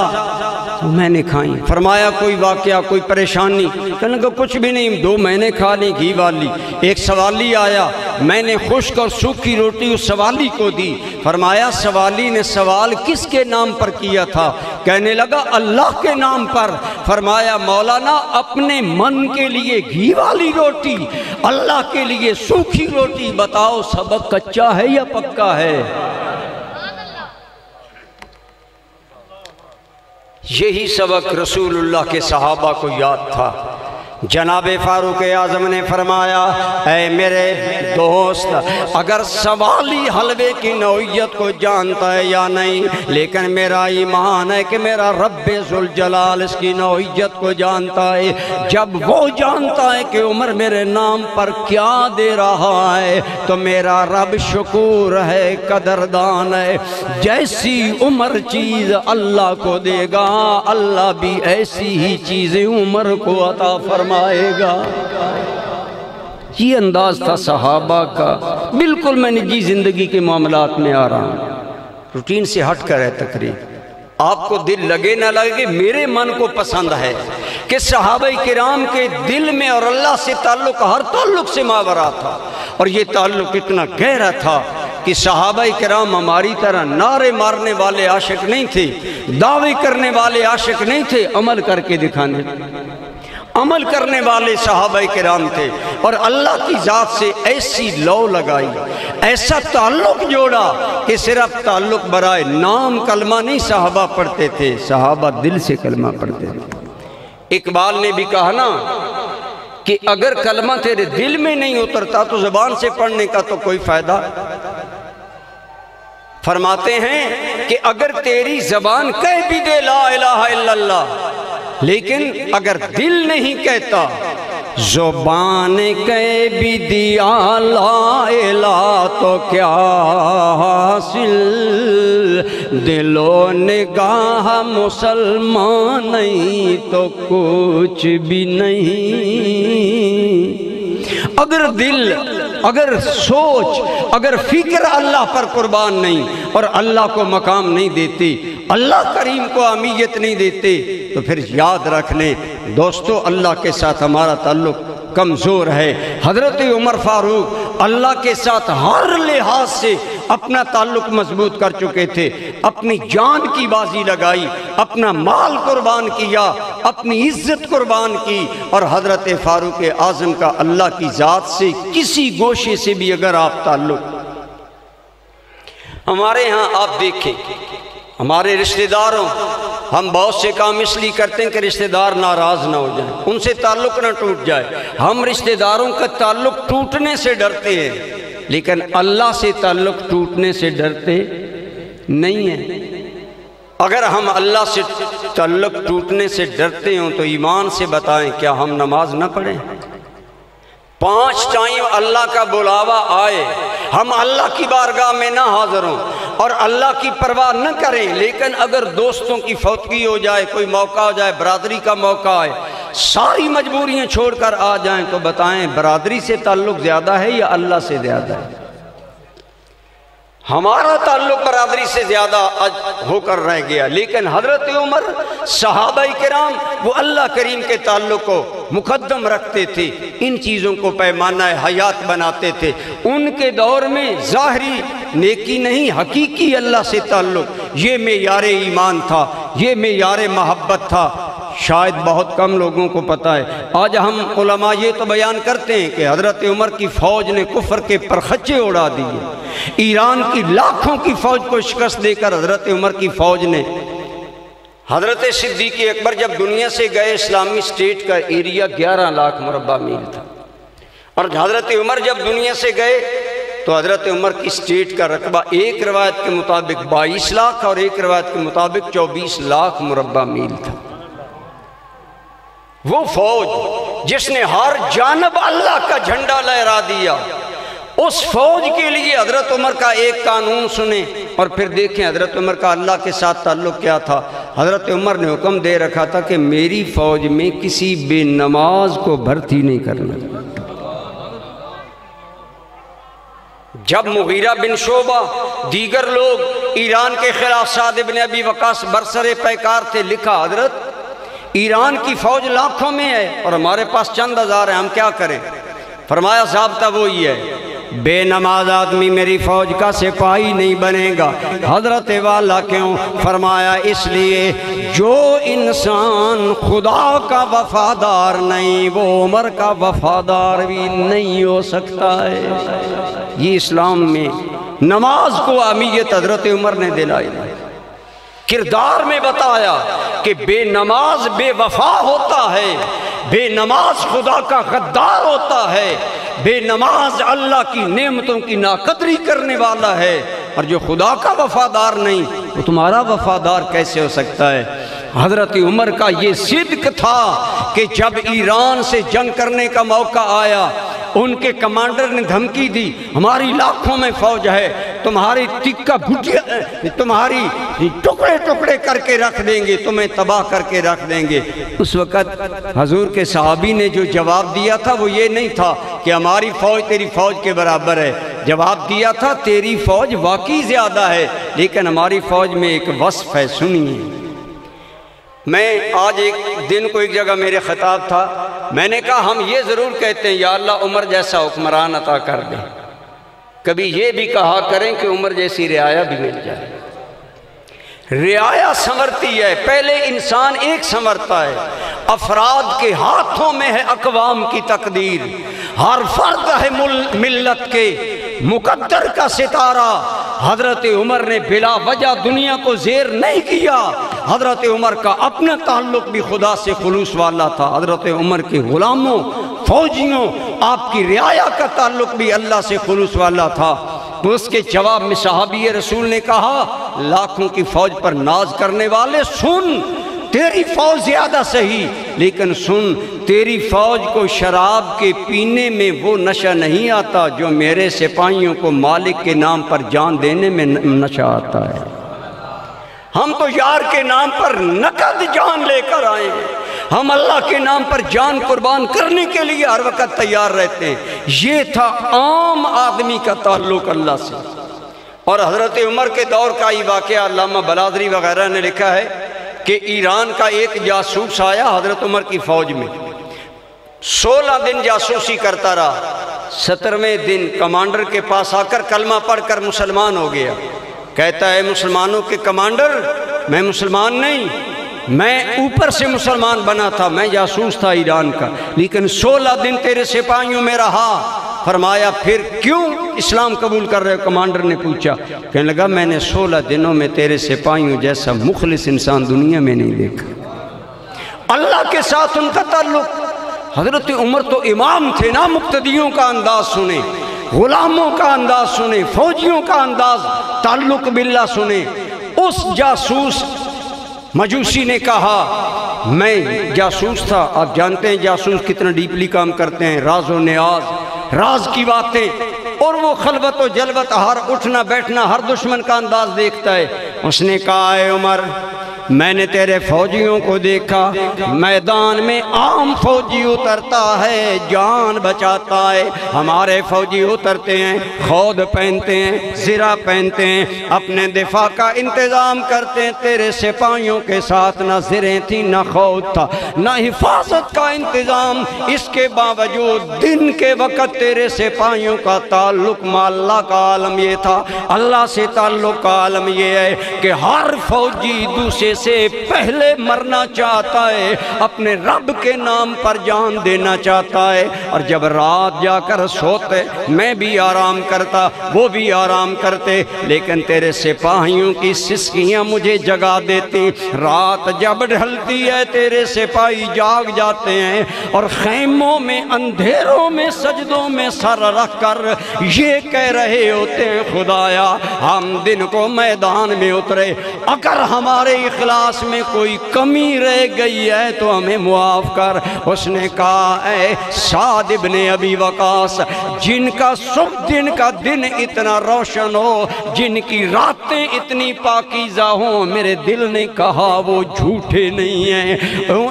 میں نے کھائیں۔ فرمایا کوئی واقعہ، کوئی پریشانی؟ کہنے لگا کچھ بھی نہیں، 2 میں نے کھا لی گھی والی۔ ایک سوالی آیا، میں نے خشک اور سوکھی روٹی اس سوالی کو دی۔ فرمایا سوالی نے سوال کس کے نام پر کیا تھا؟ کہنے لگا اللہ کے نام پر۔ فرمایا مولانا اپنے من کے لیے گھی والی روٹی، اللہ کے لیے سوکھی روٹی، بتاؤ سبق کچا ہے یا پکا ہے؟ یہی سبق رسول اللہ کے صحابہ کو یاد تھا۔ جناب فاروق اعظم نے فرمایا اے میرے دوست، اگر سوالی حلوے کی نوعیت کو جانتا ہے یا نہیں، لیکن میرا ایمان ہے کہ میرا رب ذوالجلال اس کی نوعیت کو جانتا ہے۔ جب وہ جانتا ہے کہ عمر میرے نام پر کیا دے رہا ہے تو میرا رب شکور ہے، قدردان ہے۔ جیسی عمر چیز اللہ کو دے گا، اللہ بھی ایسی ہی چیزیں عمر کو عطا فرمائے گا۔ یہ انداز تھا صحابہ کا۔ بالکل میں نجی زندگی کے معاملات میں آ رہا ہوں، روٹین سے ہٹ کر ہے تقریب۔ آپ کو دل لگے نہ لگے، میرے من کو پسند ہے کہ صحابہ کرام کے دل میں اور اللہ سے تعلق ہر تعلق سے ماورا تھا، اور یہ تعلق اتنا گہرا تھا کہ صحابہ کرام ہماری طرح نعرے مارنے والے عاشق نہیں تھے، دعوے کرنے والے عاشق نہیں تھے، عمل کر کے دکھانے عمل کرنے والے صحابہ کرام تھے، اور اللہ کی ذات سے ایسی لو لگائی، ایسا تعلق جوڑا کہ صرف تعلق برائے نام کلمہ نہیں صحابہ پڑھتے تھے، صحابہ دل سے کلمہ پڑھتے تھے۔ اقبال نے بھی کہا نا کہ اگر کلمہ تیرے دل میں نہیں اترتا تو زبان سے پڑھنے کا تو کوئی فائدہ۔ فرماتے ہیں کہ اگر تیری زبان کہہ بھی دے لا الہ الا اللہ، لیکن اگر دل نہیں کہتا، زبان کہہ بھی دیا لا الہ تو کیا حاصل، دل و نگاہ مسلمان نہیں تو کچھ بھی نہیں۔ اگر دل، اگر سوچ، اگر فکر اللہ پر قربان نہیں اور اللہ کو مقام نہیں دیتے، اللہ کریم کو اہمیت نہیں دیتے، تو پھر یاد رکھ لیں دوستو اللہ کے ساتھ ہمارا تعلق کمزور ہے۔ حضرت عمر فاروق اللہ کے ساتھ ہر لحاظ سے اپنا تعلق مضبوط کر چکے تھے، اپنی جان کی بازی لگائی، اپنا مال قربان کیا، اپنی عزت قربان کی، اور حضرت فاروق اعظم کا اللہ کی ذات سے کسی گوشے سے بھی اگر آپ تعلق، ہمارے ہاں آپ دیکھیں ہمارے رشتہ داروں، ہم بہت سے کام اس لیے کرتے ہیں کہ رشتہ دار ناراض نہ ہو جائیں، ان سے تعلق نہ ٹوٹ جائے۔ ہم رشتہ داروں کا تعلق ٹوٹنے سے ڈرتے ہیں، لیکن اللہ سے تعلق ٹوٹنے سے ڈرتے نہیں ہیں۔ اگر ہم اللہ سے تعلق ٹوٹنے سے ڈرتے ہوں تو ایمان سے بتائیں کیا ہم نماز نہ پڑھیں؟ 5 ٹائم اللہ کا بلاوا آئے، ہم اللہ کی بارگاہ میں نہ حاضر ہوں اور اللہ کی پرواہ نہ کریں، لیکن اگر دوستوں کی فوتگی ہو جائے، کوئی موقع ہو جائے، برادری کا موقع آئے، ساری مجبوریاں چھوڑ کر آ جائیں، تو بتائیں برادری سے تعلق زیادہ ہے یا اللہ سے زیادہ ہے؟ ہمارا تعلق برادری سے زیادہ ہو کر رہ گیا، لیکن حضرت عمر صحابہ کرام وہ اللہ کریم کے تعلق کو مقدم رکھتے تھے، ان چیزوں کو پیمانہ حیات بناتے تھے۔ ان کے دور میں ظاہری نیکی نہیں، حقیقی اللہ سے تعلق، یہ معیار ایمان تھا، یہ معیار محبت تھا۔ شاید بہت کم لوگوں کو پتہ ہے۔ آج ہم علماء یہ تو بیان کرتے ہیں کہ حضرت عمر کی فوج نے کفر کے پرخچے اڑا دیے، ایران کی لاکھوں کی فوج کو شکست دے کر حضرت عمر کی فوج نے، حضرت صدیق اکبر جب دنیا سے گئے اسلامی اسٹیٹ کا ایریا 11 لاکھ مربع میل تھا، اور حضرت عمر جب دنیا سے گئے تو حضرت عمر کی اسٹیٹ کا رقبہ ایک روایت کے مطابق 22 لاکھ اور ایک روایت کے مطابق 24 لاکھ مربع میل تھا۔ وہ فوج جس نے ہر جانب اللہ کا جھنڈا لہرا دیا، اس فوج کے لیے حضرت عمر کا ایک قانون سنیں اور پھر دیکھیں حضرت عمر کا اللہ کے ساتھ تعلق کیا تھا۔ حضرت عمر نے حکم دے رکھا تھا کہ میری فوج میں کسی بے نماز کو بھرتی نہیں کرنا۔ جب مغیرہ بن شعبہ دیگر لوگ ایران کے خلاف سعد بن ابی وقاص برسر پیکار تھے، لکھا حضرت ایران کی فوج لاکھوں میں ہے اور ہمارے پاس چند ہزار ہیں، ہم کیا کریں؟ فرمایا ضابطہ وہی ہے، بے نماز آدمی میری فوج کا سپاہی نہیں بنے گا۔ حضرت والا کیوں؟ فرمایا اس لیے جو انسان خدا کا وفادار نہیں وہ عمر کا وفادار بھی نہیں ہو سکتا ہے۔ یہ اسلام میں نماز کو اہمیت حضرت عمر نے دلائی، کردار میں بتایا کہ بے نماز بے وفا ہوتا ہے، بے نماز خدا کا غدار ہوتا ہے، بے نماز اللہ کی نعمتوں کی ناقدری کرنے والا ہے، اور جو خدا کا وفادار نہیں وہ تمہارا وفادار کیسے ہو سکتا ہے؟ حضرت عمر کا یہ صدق تھا کہ جب ایران سے جنگ کرنے کا موقع آیا، ان کے کمانڈر نے دھمکی دی، ہماری لاکھوں میں فوج ہے، تمہاری تکہ بھٹیا تمہاری ٹکڑے ٹکڑے کر کے رکھ دیں گے، تمہیں تباہ کر کے رکھ دیں گے۔ اس وقت حضور کے صحابی نے جو جواب دیا تھا وہ یہ نہیں تھا کہ ہماری فوج تیری فوج کے برابر ہے، جواب دیا تھا تیری فوج واقعی زیادہ ہے لیکن ہماری فوج میں ایک وصف ہے، سنیے۔ میں آج ایک دن کو ایک جگہ میرے خطاب تھا، میں نے کہا ہم یہ ضرور کہتے ہیں یا اللہ عمر جیسا حکمران عطا کر دیں، کبھی یہ بھی کہا کریں کہ عمر جیسی رعایا بھی مل جائے۔ رعایا سنورتی ہے، پہلے انسان ایک سنورتا ہے، افراد کے ہاتھوں میں ہے اقوام کی تقدیر، ہر فرد ہے ملت کے مقدر کا ستارہ۔ حضرت عمر نے بلا وجہ دنیا کو زیر نہیں کیا، حضرت عمر کا اپنا تعلق بھی خدا سے خلوص والا تھا، حضرت عمر کے غلاموں فوجیوں آپ کی رعایا کا تعلق بھی اللہ سے خلوص والا تھا۔ تو اس کے جواب میں صحابی رسول نے کہا لاکھوں کی فوج پر ناز کرنے والے سن، تیری فوج زیادہ صحیح لیکن سن، تیری فوج کو شراب کے پینے میں وہ نشہ نہیں آتا جو میرے سپاہیوں کو مالک کے نام پر جان دینے میں نشہ آتا ہے۔ ہم تو یار کے نام پر نقد جان لے کر آئے ہیں، ہم اللہ کے نام پر جان قربان کرنے کے لیے ہر وقت تیار رہتے ہیں۔ یہ تھا عام آدمی کا تعلق اللہ سے۔ اور حضرت عمر کے دور کا یہ واقعہ علامہ بلادری وغیرہ نے لکھا ہے کہ ایران کا ایک جاسوس آیا حضرت عمر کی فوج میں، 16 دن جاسوسی کرتا رہا، 17ویں دن کمانڈر کے پاس آ کر کلمہ پڑھ کر مسلمان ہو گیا۔ کہتا ہے مسلمانوں کے کمانڈر میں مسلمان نہیں، میں اوپر سے مسلمان بنا تھا، میں جاسوس تھا ایران کا، لیکن 16 دن تیرے سپاہیوں میں رہا۔ فرمایا پھر کیوں اسلام قبول کر رہے ہو؟ کمانڈر نے پوچھا، کہنے لگا میں نے 16 دنوں میں تیرے سپاہیوں جیسا مخلص انسان دنیا میں نہیں دیکھا۔ اللہ کے ساتھ ان کا تعلق۔ حضرت عمر تو امام تھے نا، مقتدیوں کا انداز سنیں، غلاموں کا انداز سنیں، فوجیوں کا انداز، تعلق باللہ سنیں۔ اس جاسوس مجوسی نے کہا میں جاسوس تھا، آپ جانتے ہیں جاسوس کتنا ڈیپلی کام کرتے ہیں، راز و نیاز، راز کی باتیں اور وہ خلوت و جلوت، ہر اٹھنا بیٹھنا، ہر دشمن کا انداز دیکھتا ہے۔ اس نے کہا اے عمر میں نے تیرے فوجیوں کو دیکھا، میدان میں عام فوجی اترتا ہے جان بچاتا ہے، ہمارے فوجی اترتے ہیں خود پہنتے ہیں، زرہ پہنتے ہیں، اپنے دفاع کا انتظام کرتے ہیں۔ تیرے سپاہیوں کے ساتھ نہ زریں تھی نہ خود تھا نہ حفاظت کا انتظام، اس کے باوجود دن کے وقت تیرے سپاہیوں کا تعلق مع اللہ کا عالم یہ تھا، اللہ سے تعلق کا عالم یہ ہے کہ ہر فوجی دوسرے سے پہلے مرنا چاہتا ہے، اپنے رب کے نام پر جان دینا چاہتا ہے۔ اور جب رات جا کر سوتے میں بھی آرام کرتا، وہ بھی آرام کرتے، لیکن تیرے سپاہیوں کی سسکیاں مجھے جگا دیتی۔ رات جب ڈھلتی ہے تیرے سپاہی جاگ جاتے ہیں اور خیموں میں اندھیروں میں سجدوں میں سر رکھ کر یہ کہہ رہے ہوتے ہیں خدایا ہم دن کو میدان میں اترے، اگر ہمارے اخلاص میں کوئی کمی رہ گئی ہے تو ہمیں معاف کر۔ اس نے کہا اے سعد ابن ابی وقاص، جن کا صبح دن کا دن اتنا روشن ہو، جن کی راتیں اتنی پاکیزہ ہوں، میرے دل نے کہا وہ جھوٹے نہیں ہیں،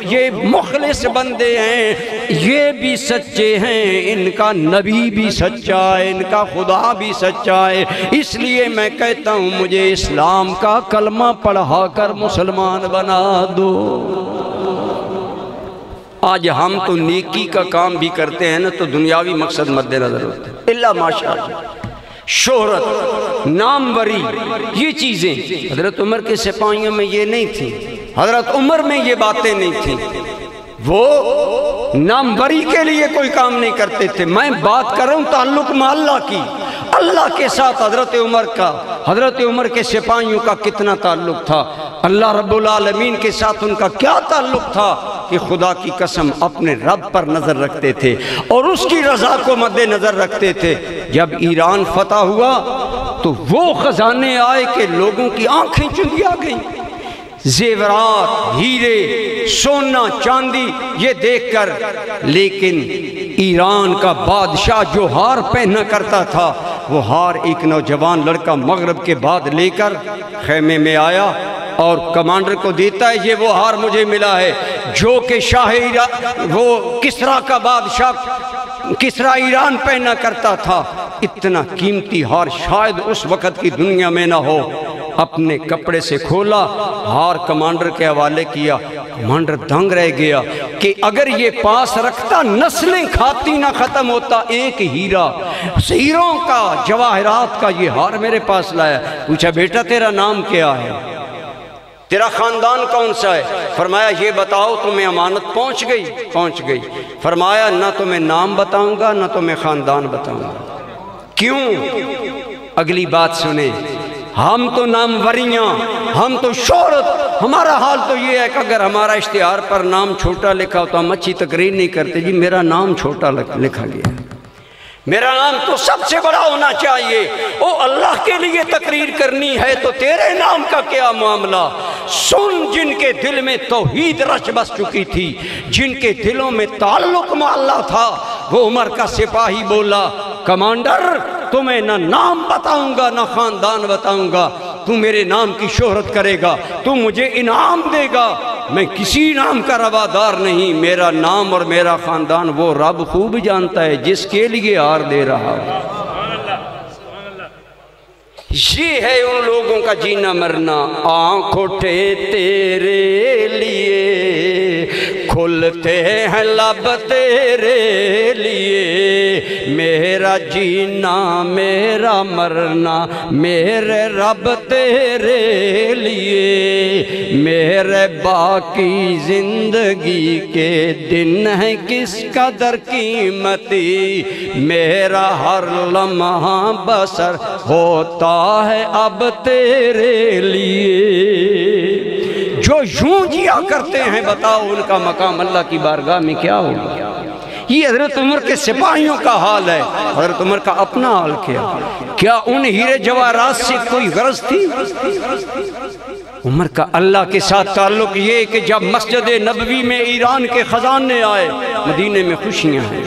یہ مخلص بندے ہیں، یہ بھی سچے ہیں، ان کا نبی بھی سچا ہے، ان کا خدا بھی سچا ہے، اس لیے میں کہتا ہوں مجھے اسلام کا کلمہ پڑھا کر مسلمان بنا دو۔ آج ہم تو نیکی کا کام بھی کرتے ہیں نا تو دنیاوی مقصد مد نظر ہوتے ہیں، اللہ ماشاءاللہ، شہرت، ناموری، یہ چیزیں حضرت عمر کے سپاہیوں میں یہ نہیں تھی، حضرت عمر میں یہ باتیں نہیں تھیں، وہ ناموری کے لیے کوئی کام نہیں کرتے تھے۔ میں بات کر رہا ہوں تعلق مع اللہ کی، اللہ کے ساتھ حضرت عمر کے سپاہیوں کا کتنا تعلق تھا، اللہ رب العالمین کے ساتھ ان کا کیا تعلق تھا کہ خدا کی قسم اپنے رب پر نظر رکھتے تھے اور اس کی رضا کو مد نظر رکھتے تھے۔ جب ایران فتح ہوا تو وہ خزانے آئے کہ لوگوں کی آنکھیں چندیا گئیں، زیورات، ہیرے، سونا، چاندی، یہ دیکھ کر، لیکن ایران کا بادشاہ جو ہار پہنا کرتا تھا، وہ ہار ایک نوجوان لڑکا مغرب کے بعد لے کر خیمے میں آیا اور کمانڈر کو دیتا ہے یہ وہ ہار مجھے ملا ہے جو کہ شاہ ایران، وہ کسرا کا بادشاہ کسرا ایران پہنا کرتا تھا۔ اتنا قیمتی ہار شاید اس وقت کی دنیا میں نہ ہو۔ اپنے کپڑے سے کھولا، ہار کمانڈر کے حوالے کیا، کمانڈر دنگ رہ گیا کہ اگر یہ پاس رکھتا نسلیں کھاتی نہ ختم ہوتا ایک ہیرا، ہیروں کا، جواہرات کا یہ ہار میرے پاس لایا۔ پوچھا بیٹا تیرا نام کیا ہے، تیرا خاندان کون سا ہے؟ فرمایا یہ بتاؤ تمہیں امانت پہنچ گئی۔ فرمایا نہ تمہیں نام بتاؤں گا نہ تمہیں خاندان بتاؤں گا۔ کیوں؟ اگلی بات سنیں، ہم تو ناموریاں، ہم تو شہرت، ہمارا حال تو یہ ہے کہ اگر ہمارا اشتہار پر نام چھوٹا لکھا ہو تو ہم اچھی تقریر نہیں کرتے، جی میرا نام چھوٹا لکھا گیا، میرا نام تو سب سے بڑا ہونا چاہیے۔ او اللہ کے لیے تقریر کرنی ہے تو تیرے نام کا کیا معاملہ؟ سن، جن کے دل میں توحید رچ بس چکی تھی، جن کے دلوں میں تعلق مع اللہ تھا، وہ عمر کا سپاہی بولا کمانڈر تمہیں نہ نام بتاؤں گا نہ خاندان بتاؤں گا، تو میرے نام کی شہرت کرے گا، تو مجھے انعام دے گا، میں کسی نام کا روادار نہیں، میرا نام اور میرا خاندان وہ رب خوب جانتا ہے جس کے لیے ہار دے رہا ہوں۔ یہ ہے ان لوگوں کا جینا مرنا، آنکھ اٹھے تیرے لیے کھلتے ہیں لب تیرے لیے، میرا جینا میرا مرنا میرے رب تیرے لیے، میرے باقی زندگی کے دن ہیں کس قدر قیمتی، میرا ہر لمحہ بسر ہوتا ہے اب تیرے لیے۔ جو یوں جیا کرتے ہیں بتاؤ ان کا مقام اللہ کی بارگاہ میں کیا ہوگا؟ یہ حضرت عمر کے سپاہیوں کا حال ہے۔ حضرت عمر کا اپنا حال کیا ان ہیرے جواہرات سے کوئی غرض تھی؟ عمر کا اللہ کے ساتھ تعلق یہ کہ جب مسجد نبوی میں ایران کے خزانے آئے، مدینے میں خوشیاں ہیں،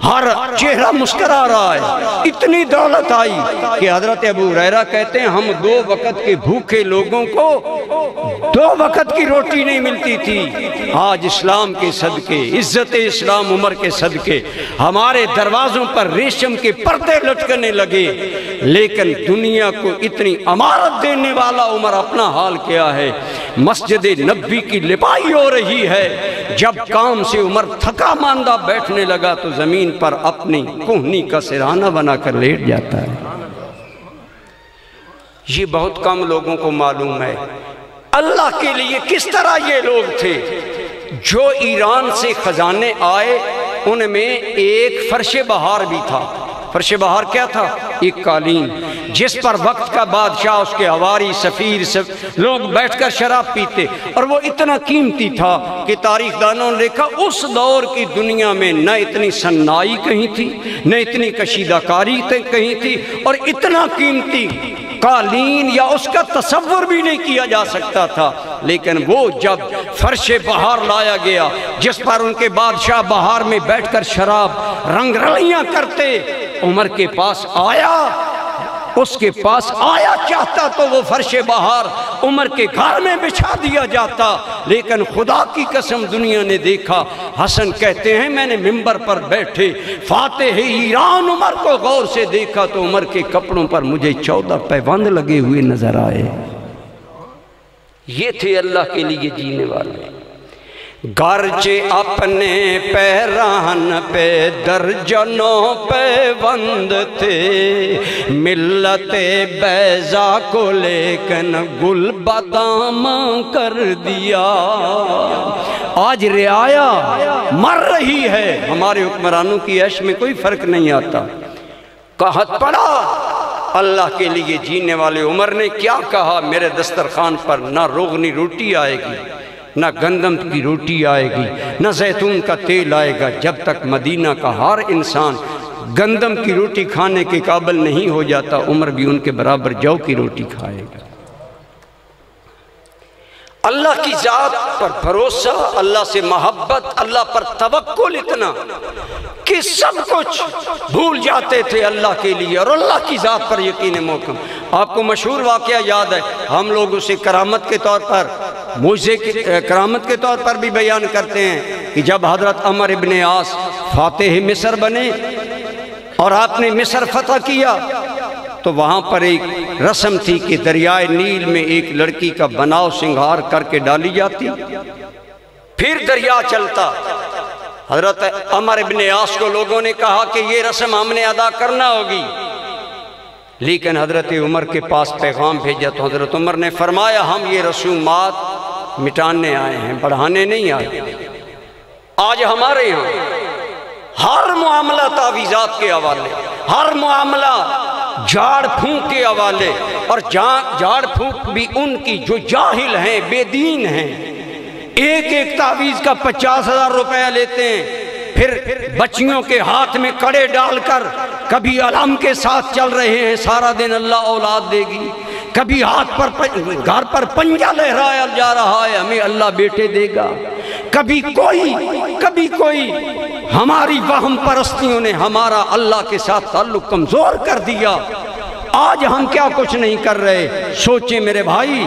ہر چہرہ مسکرا رہا ہے، اتنی دولت آئی کہ حضرت ابو ہریرہ کہتے ہیں ہم 2 وقت کے بھوکے لوگوں کو 2 وقت کی روٹی نہیں ملتی تھی، آج اسلام کے صدقے، عزت اسلام عمر کے صدقے ہمارے دروازوں پر ریشم کے پردے لٹکنے لگے۔ لیکن دنیا کو اتنی امارت دینے والا عمر اپنا حال کیا ہے؟ مسجد نبی کی لپائی ہو رہی ہے، جب کام سے عمر تھکا ماندہ بیٹھنے لگا تو زمین پر اپنی کوہنی کا سرہانہ بنا کر لیٹ جاتا ہے۔ یہ بہت کم لوگوں کو معلوم ہے اللہ کے لیے کس طرح یہ لوگ تھے۔ جو ایران سے خزانے آئے ان میں ایک فرش بہار بھی تھا۔ فرش بہار کیا تھا؟ ایک قالین جس پر وقت کا بادشاہ، اس کے حواری، سفیر لوگ بیٹھ کر شراب پیتے، اور وہ اتنا قیمتی تھا کہ تاریخ دانوں نے لکھا اس دور کی دنیا میں نہ اتنی صنائی کہیں تھی، نہ اتنی کشیدہ کاری کہیں تھی، اور اتنا قیمتی قالین یا اس کا تصور بھی نہیں کیا جا سکتا تھا۔ لیکن وہ جب فرش بہار لایا گیا جس پر ان کے بادشاہ بہار میں بیٹھ کر شراب رنگ رلیاں کرتے، عمر کے پاس آیا، اس کے پاس آیا چاہتا تو وہ فرش بہار عمر کے گھر میں بچھا دیا جاتا۔ لیکن خدا کی قسم دنیا نے دیکھا، حسن کہتے ہیں میں نے منبر پر بیٹھے فاتح ایران عمر کو غور سے دیکھا تو عمر کے کپڑوں پر مجھے 14 پیوند لگے ہوئے نظر آئے۔ یہ تھے اللہ کے لیے جینے والے۔ گرچہ اپنے پیران پہ درجنوں پیوند تھے، ملت بیضا کو لیکن گل بادام کر دیا۔ آج رعایا مر رہی ہے، ہمارے حکمرانوں کی عیش میں کوئی فرق نہیں آتا۔ قحط پڑا، اللہ کے لیے جینے والے عمر نے کیا کہا؟ میرے دسترخوان پر نہ روغنی روٹی آئے گی، نہ گندم کی روٹی آئے گی، نہ زیتون کا تیل آئے گا، جب تک مدینہ کا ہر انسان گندم کی روٹی کھانے کے قابل نہیں ہو جاتا۔ عمر بھی ان کے برابر جو کی روٹی کھائے گا۔ اللہ کی ذات پر بھروسہ، اللہ سے محبت، اللہ پر توکل اتنا کہ سب کچھ بھول جاتے تھے اللہ کے لیے، اور اللہ کی ذات پر یقین محکم۔ آپ کو مشہور واقعہ یاد ہے، ہم لوگ اسے کرامت کے طور پر، معجزے کی کرامت کے طور پر بھی بیان کرتے ہیں کہ جب حضرت عمر ابن عاص فاتح مصر بنے اور آپ نے مصر فتح کیا تو وہاں پر ایک رسم تھی کہ دریائے نیل میں ایک لڑکی کا بناؤ سنگھار کر کے ڈالی جاتی، پھر دریا چلتا۔ حضرت عمر ابن عاص کو لوگوں نے کہا کہ یہ رسم ہم نے ادا کرنا ہوگی، لیکن حضرت عمر کے پاس پیغام بھیجا تو حضرت عمر نے فرمایا ہم یہ رسومات مٹانے آئے ہیں، بڑھانے نہیں آئے۔ آج ہمارے یہاں ہر معاملہ تعویذات کے حوالے، ہر معاملہ جھاڑ پھونک کے حوالے، اور جھاڑ پھونک بھی ان کی جو جاہل ہیں، بے دین ہیں۔ ایک ایک تعویذ کا 50,000 روپیہ لیتے ہیں، پھر بچیوں کے ہاتھ میں کڑے ڈال کر کبھی علم کے ساتھ چل رہے ہیں سارا دن اللہ اولاد دے گی، کبھی ہاتھ پر گھر پر پنجہ لہرایا جا رہا ہے ہمیں اللہ بیٹے دے گا، کبھی کوئی ہماری وہم پرستیوں نے ہمارا اللہ کے ساتھ تعلق کمزور کر دیا۔ آج ہم کیا کچھ نہیں کر رہے؟ سوچیں میرے بھائی،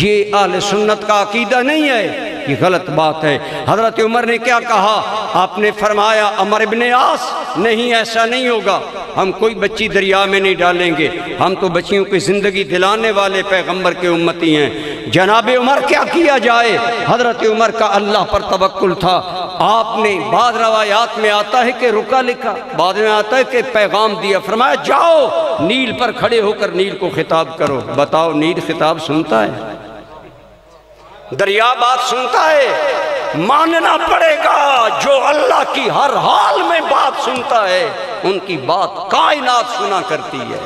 یہ اہل سنت کا عقیدہ نہیں ہے، یہ غلط بات ہے۔ حضرت عمر نے کیا کہا؟ آپ نے فرمایا عمر ابن عاص نہیں، ایسا نہیں ہوگا، ہم کوئی بچی دریا میں نہیں ڈالیں گے، ہم تو بچیوں کی زندگی دلانے والے پیغمبر کے امتی ہیں۔ جناب عمر کیا کیا جائے؟ حضرت عمر کا اللہ پر توکل تھا۔ آپ نے بعض روایات میں آتا ہے کہ رکا لکھا، بعض میں آتا ہے کہ پیغام دیا، فرمایا جاؤ نیل پر کھڑے ہو کر نیل کو خطاب کرو۔ بتاؤ نیل خطاب سنتا ہے؟ دریا بات سنتا ہے؟ ماننا پڑے گا جو اللہ کی ہر حال میں بات سنتا ہے ان کی بات کائنات سنا کرتی ہے۔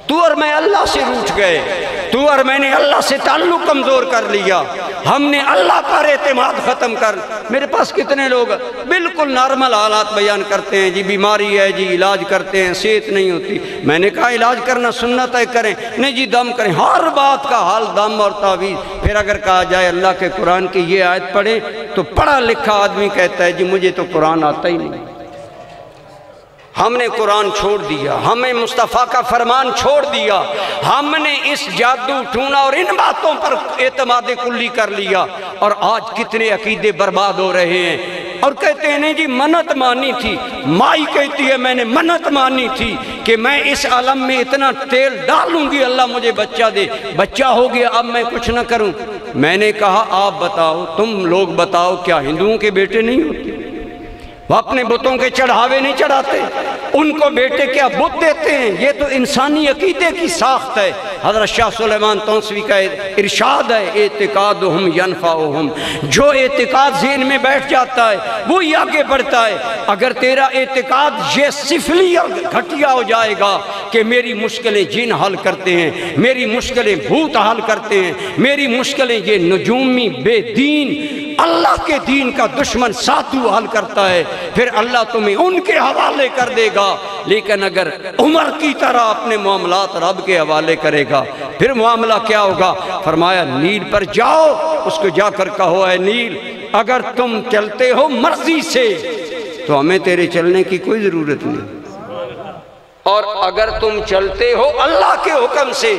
تو اور میں اللہ سے روٹھ گئے، تو اور میں نے اللہ سے تعلق کمزور کر لیا، ہم نے اللہ پر اعتماد ختم کر۔ میرے پاس کتنے لوگ بالکل نارمل حالات بیان کرتے ہیں، جی بیماری ہے جی علاج کرتے ہیں، صحت نہیں ہوتی۔ میں نے کہا علاج کرنا سنت ہے، کریں، نہیں جی دم کریں، ہر بات کا حال دم اور تعویذ۔ پھر اگر کہا جائے اللہ کے قرآن کی یہ آیت پڑھیں تو پڑھا لکھا آدمی کہتا ہے جی مجھے تو قرآن آتا ہی نہیں، ہم نے قرآن چھوڑ دیا، ہمیں مصطفیٰ کا فرمان چھوڑ دیا، ہم نے اس جادو ٹونا اور ان باتوں پر اعتماد کلی کر لیا، اور آج کتنے عقیدے برباد ہو رہے ہیں۔ اور کہتے ہیں جی منت مانی تھی، مائی کہتی ہے میں نے منت مانی تھی کہ میں اس عالم میں اتنا تیل ڈالوں گی اللہ مجھے بچہ دے، بچہ ہو گیا اب میں کچھ نہ کروں۔ میں نے کہا آپ بتاؤ، تم لوگ بتاؤ، کیا ہندوؤں کے بیٹے نہیں ہوتے؟ وہ اپنے بتوں کے چڑھاوے نہیں چڑھاتے؟ ان کو بیٹے کیا بت دیتے ہیں؟ یہ تو انسانی عقیدے کی ساخت ہے۔ حضرت شاہ سلیمان توسوی کا ارشاد ہے اعتقادہم ینفعہم، جو اعتقاد ذہن میں بیٹھ جاتا ہے وہی آگے بڑھتا ہے۔ اگر تیرا اعتقاد یہ سفلی اور گھٹیا ہو جائے گا کہ میری مشکلیں جن حل کرتے ہیں، میری مشکلیں بھوت حل کرتے ہیں، میری مشکلیں یہ نجومی بے دین اللہ کے دین کا دشمن ساتھو حل کرتا ہے، پھر اللہ تمہیں ان کے حوالے کر دے گا۔ لیکن اگر عمر کی طرح اپنے معاملات رب کے حوالے کرے گا پھر معاملہ کیا ہوگا؟ فرمایا نیل پر جاؤ، اس کو جا کر کہو اے نیل اگر تم چلتے ہو مرضی سے تو ہمیں تیرے چلنے کی کوئی ضرورت نہیں، اور اگر تم چلتے ہو اللہ کے حکم سے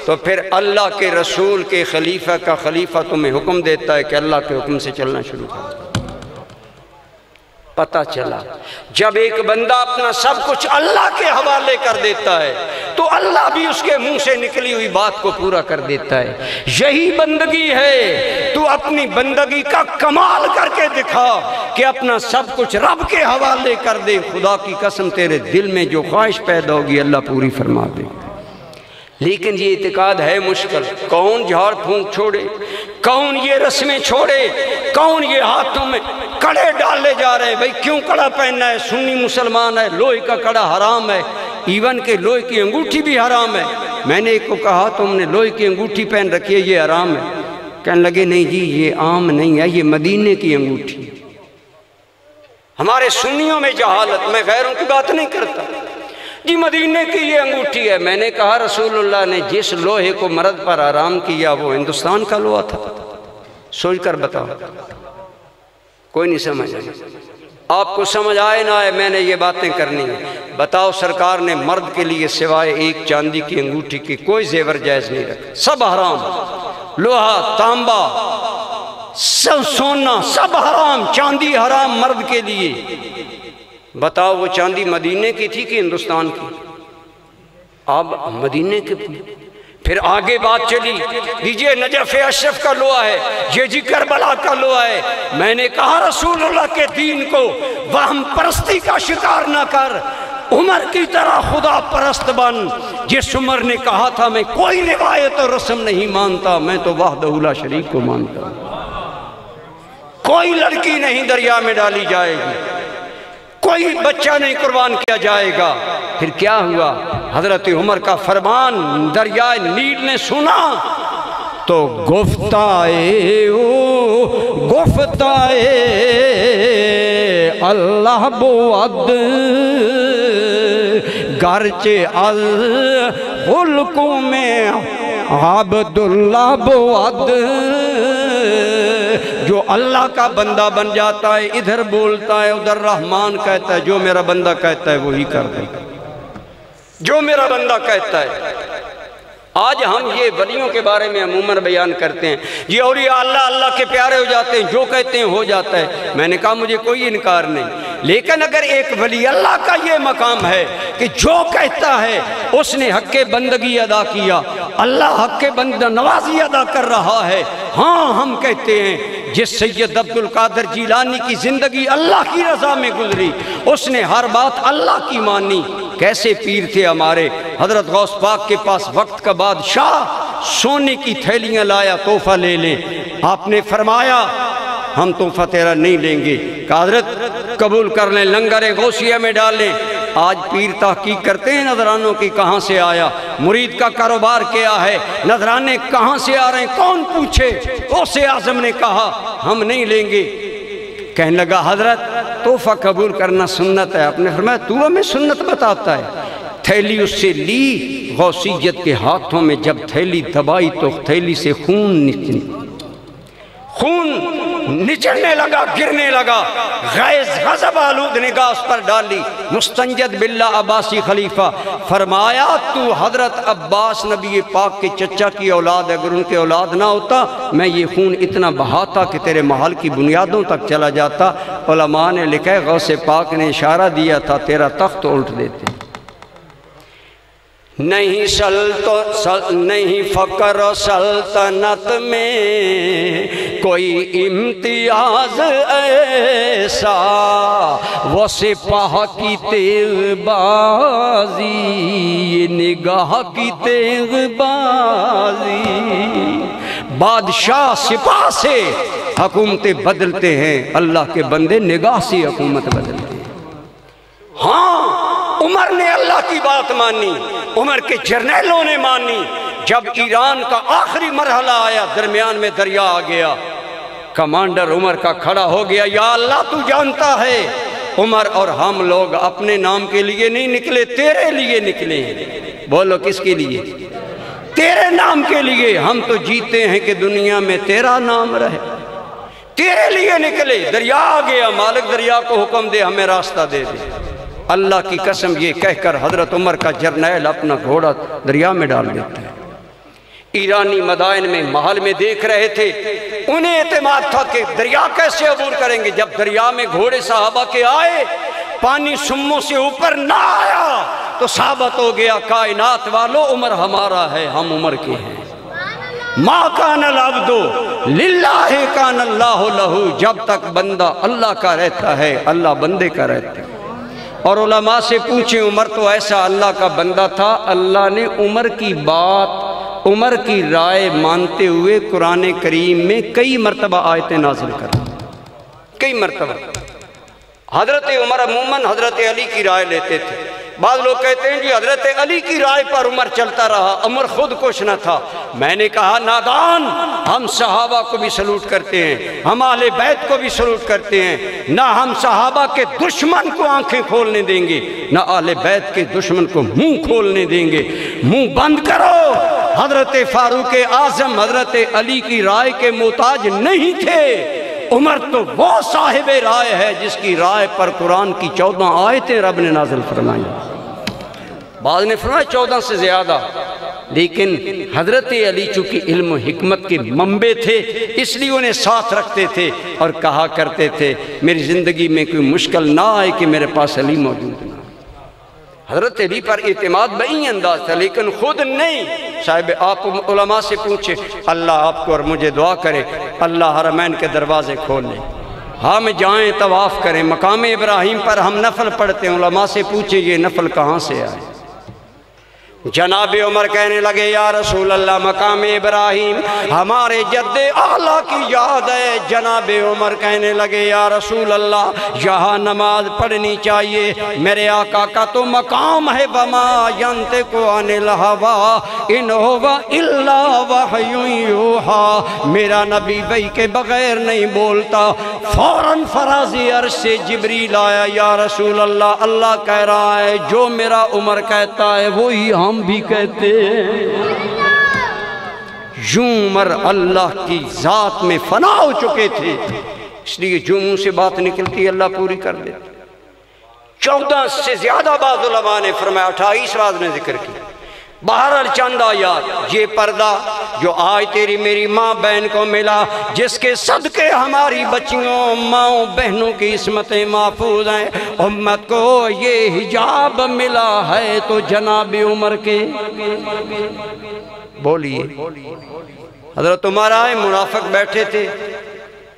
تو پھر اللہ کے رسول کے خلیفہ کا خلیفہ تمہیں حکم دیتا ہے کہ اللہ کے حکم سے چلنا شروع کر۔ پتہ چلا جب ایک بندہ اپنا سب کچھ اللہ کے حوالے کر دیتا ہے تو اللہ بھی اس کے منہ سے نکلی ہوئی بات کو پورا کر دیتا ہے۔ یہی بندگی ہے، تو اپنی بندگی کا کمال کر کے دکھا کہ اپنا سب کچھ رب کے حوالے کر دے، خدا کی قسم تیرے دل میں جو خواہش پیدا ہوگی اللہ پوری فرما دے۔ لیکن یہ اعتقاد ہے مشکل، کون جھاڑ پھونک چھوڑے، کون یہ رسمیں چھوڑے، کون یہ ہاتھوں میں کڑے ڈالے جا رہے ہیں۔ بھئی کیوں کڑا پہننا ہے؟ سنی مسلمان ہے، لوہے کا کڑا حرام ہے، ایون کہ لوہے کی انگوٹھی بھی حرام ہے۔ میں نے ایک کو کہا تم نے لوہے کی انگوٹھی پہن رکھی ہے یہ حرام ہے؟ کہنے لگے نہیں جی یہ عام نہیں ہے، یہ مدینے کی انگوٹھی۔ ہمارے سنیوں میں جہالت، میں غیروں کی بات نہیں کرتا، جی مدینے کی یہ انگوٹھی ہے۔ میں نے کہا رسول اللہ نے جس لوہے کو مرد پر حرام کیا وہ ہندوستان کا لوہا تھا، سوچ کر بتاؤ۔ کوئی نہیں سمجھ آئی، آپ کو سمجھ آئے نہ آئے میں نے یہ باتیں کرنی ہیں۔ بتاؤ سرکار نے مرد کے لیے سوائے ایک چاندی کی انگوٹھی کی کوئی زیور جائز نہیں رکھا، سب حرام، لوہا، تانبا، سب سونا سب حرام، چاندی حرام مرد کے لیے۔ بتاؤ وہ چاندی مدینے کی تھی کہ ہندوستان کی؟ اب مدینے کے۔ پھر آگے بات چلی، دیجئے نجف اشرف کا لوہا ہے، یہ جی کربلا کا لوہا ہے۔ میں نے کہا رسول اللہ کے دین کو وہم پرستی کا شکار نہ کر، عمر کی طرح خدا پرست بن۔ جس عمر نے کہا تھا میں کوئی روایت اور رسم نہیں مانتا، میں تو وحدہ لا شریک کو مانتا ہوں، کوئی لڑکی نہیں دریا میں ڈالی جائے گی، کوئی بچہ نہیں قربان کیا جائے گا۔ پھر کیا ہوا؟ حضرت عمر کا فرمان دریائے نیل نے سنا تو گفتائے اللہ بود گرچہ الخلق میں عبداللہ بود، جو اللہ کا بندہ بن جاتا ہے ادھر بولتا ہے ادھر رحمان کہتا ہے، جو میرا بندہ کہتا ہے وہی کر دے، جو میرا بندہ کہتا ہے۔ آج ہم یہ ولیوں کے بارے میں عموماً بیان کرتے ہیں، یہ اولیاء اللہ اللہ کے پیارے ہو جاتے ہیں، جو کہتے ہیں ہو جاتا ہے۔ میں نے کہا مجھے کوئی انکار نہیں، لیکن اگر ایک ولی اللہ کا یہ مقام ہے کہ جو کہتا ہے اس نے حق بندگی ادا کیا، اللہ حق بندہ نوازی ادا کر رہا ہے۔ ہاں ہم کہتے ہیں جس سید عبد القادر جیلانی کی زندگی اللہ کی رضا میں گزری، اس نے ہر بات اللہ کی مانی۔ کیسے پیر تھے ہمارے حضرت غوث پاک کے پاس وقت کا بادشاہ سونے کی تھیلیاں لایا تحفہ لے لیں، آپ نے فرمایا ہم تحفہ تیرا نہیں لیں گے، کہ حضرت قبول کر لیں، لنگر غوثیہ میں ڈالیں۔ آج پیر تحقیق کرتے ہیں نذرانوں کی کہاں سے آیا، مرید کا کاروبار کیا ہے، نذرانے کہاں سے آ رہے ہیں کون پوچھے؟ غوث اعظم نے کہا ہم نہیں لیں گے۔ کہنے لگا حضرت تحفہ قبول کرنا سنت ہے، آپ نے فرمایا تو ہمیں سنت بتاتا ہے۔ تھیلی اس سے لی، غوثیت کے ہاتھوں میں جب تھیلی دبائی تو تھیلی سے خون نکلی، خون نچلنے لگا، گرنے لگا، غیظ غضب آلود نگاہ اس پر ڈالی۔ مستنجد باللہ عباسی خلیفہ فرمایا تو حضرت عباس نبی پاک کے چچا کی اولاد ہے، اگر ان کے اولاد نہ ہوتا میں یہ خون اتنا بہاتا کہ تیرے محل کی بنیادوں تک چلا جاتا۔ علماء نے لکھا ہے غوث پاک نے اشارہ دیا تھا تیرا تخت الٹ دیتے۔ نہیں فقر و سلطنت میں کوئی امتیاز ایسا، وہ سپاہ کی تیغ بازی، یہ نگاہ کی تیغ بازی۔ بادشاہ سپاہ سے حکومتیں بدلتے ہیں، اللہ کے بندے نگاہ سے حکومت بدلتے ہیں۔ ہاں عمر نے اللہ کی بات مانی، عمر کے جرنیلوں نے مانی۔ جب ایران کا آخری مرحلہ آیا، درمیان میں دریا آ گیا، کمانڈر عمر کا کھڑا ہو گیا، یا اللہ تو جانتا ہے عمر اور ہم لوگ اپنے نام کے لیے نہیں نکلے، تیرے لیے نکلے ہیں۔ بولو کس کے لیے؟ تیرے نام کے لیے۔ ہم تو جیتے ہیں کہ دنیا میں تیرا نام رہے، تیرے لیے نکلے۔ دریا آ گیا، مالک دریا کو حکم دے ہمیں راستہ دے دے۔ اللہ کی قسم یہ کہہ کر حضرت عمر کا جرنیل اپنا گھوڑا دریا میں ڈال دیتا ہے۔ ایرانی مدائن میں محل میں دیکھ رہے تھے، انہیں اعتماد تھا کہ دریا کیسے عبور کریں گے۔ جب دریا میں گھوڑے صحابہ کے آئے، پانی سموں سے اوپر نہ آیا تو ثابت ہو گیا کائنات والو عمر ہمارا ہے، ہم عمر کے ہیں۔ ما کان العبد للہ کان اللہ لہو، جب تک بندہ اللہ کا رہتا ہے اللہ بندے کا رہتا ہے۔ اور علماء سے پوچھیں عمر تو ایسا اللہ کا بندہ تھا، اللہ نے عمر کی بات، عمر کی رائے مانتے ہوئے قرآن کریم میں کئی مرتبہ آیتیں نازل کر، کئی مرتبہ۔ حضرت عمر عموماً حضرت علی کی رائے لیتے تھے۔ بعض لوگ کہتے ہیں جی حضرت علی کی رائے پر عمر چلتا رہا، عمر خود کچھ نہ تھا۔ میں نے کہا نادان، ہم صحابہ کو بھی سلوٹ کرتے ہیں، ہم اہل بیت کو بھی سلوٹ کرتے ہیں، نہ ہم صحابہ کے دشمن کو آنکھیں کھولنے دیں گے، نہ اہل بیت کے دشمن کو منہ کھولنے دیں گے۔ منہ بند کرو۔ حضرت فاروق اعظم حضرت علی کی رائے کے محتاج نہیں تھے۔ عمر تو وہ صاحب رائے ہے جس کی رائے پر قرآن کی 14 آیتیں رب نے نازل فرمائی۔ بعض نے فرمایا 14 سے زیادہ، لیکن حضرت علی چونکہ علم و حکمت کے منبع تھے اس لیے انہیں ساتھ رکھتے تھے اور کہا کرتے تھے میری زندگی میں کوئی مشکل نہ آئے کہ میرے پاس علی موجود نہ۔ حضرت علی پر اعتماد بئی انداز تھا، لیکن خود نہیں۔ صاحب آپ علماء سے پوچھے، اللہ آپ کو اور مجھے دعا کرے اللہ حرمین کے دروازے کھول لے، ہم جائیں طواف کریں۔ مقام ابراہیم پر ہم نفل پڑھتے ہیں، علماء سے پوچھے یہ نفل کہاں سے آئے؟ جناب عمر کہنے لگے یا رسول اللہ مقام ابراہیم ہمارے جد اعلیٰ کی یاد ہے۔ جناب عمر کہنے لگے یا رسول اللہ یہاں نماز پڑھنی چاہیے، میرے آقا کا تو مقام ہے وما ینطق عن الہوی ان ہو الا وحی یوحی، میرا نبی وحی کے بغیر نہیں بولتا۔ فوراً فرازی عرش سے جبریل آیا، یا رسول اللہ اللہ کہہ رہا ہے جو میرا عمر کہتا ہے وہی ہم بھی کہتے ہیں۔ یوں عمر اللہ کی ذات میں فنا ہو چکے تھے، اس لیے جو منہ سے بات نکلتی اللہ پوری کر دیتے۔ 14 سے زیادہ بعض علماء نے فرمایا، 28 بعض نے ذکر کی۔ بہرحال چند آیات، یہ پردہ جو آج تیری میری ماں بہن کو ملا، جس کے صدقے ہماری بچیوں ماں بہنوں کی عصمتیں محفوظ ہیں، امت کو یہ حجاب ملا ہے تو جناب عمر کے بولیے۔ حضرت عمر آئے، منافق بیٹھے تھے،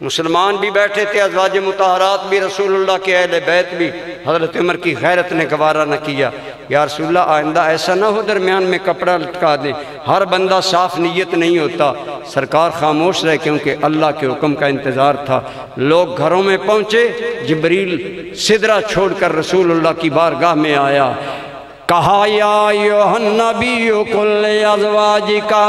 مسلمان بھی بیٹھے تھے، ازواج مطہرات بھی، رسول اللہ کے اہل بیت بھی۔ حضرت عمر کی غیرت نے گوارا نہ کیا، یا رسول اللہ آئندہ ایسا نہ ہو درمیان میں کپڑا لٹکا دیں، ہر بندہ صاف نیت نہیں ہوتا۔ سرکار خاموش رہے کیونکہ اللہ کے حکم کا انتظار تھا۔ لوگ گھروں میں پہنچے، جبریل سدرہ چھوڑ کر رسول اللہ کی بارگاہ میں آیا، کہا یا ایھا النبی قل لازواجکا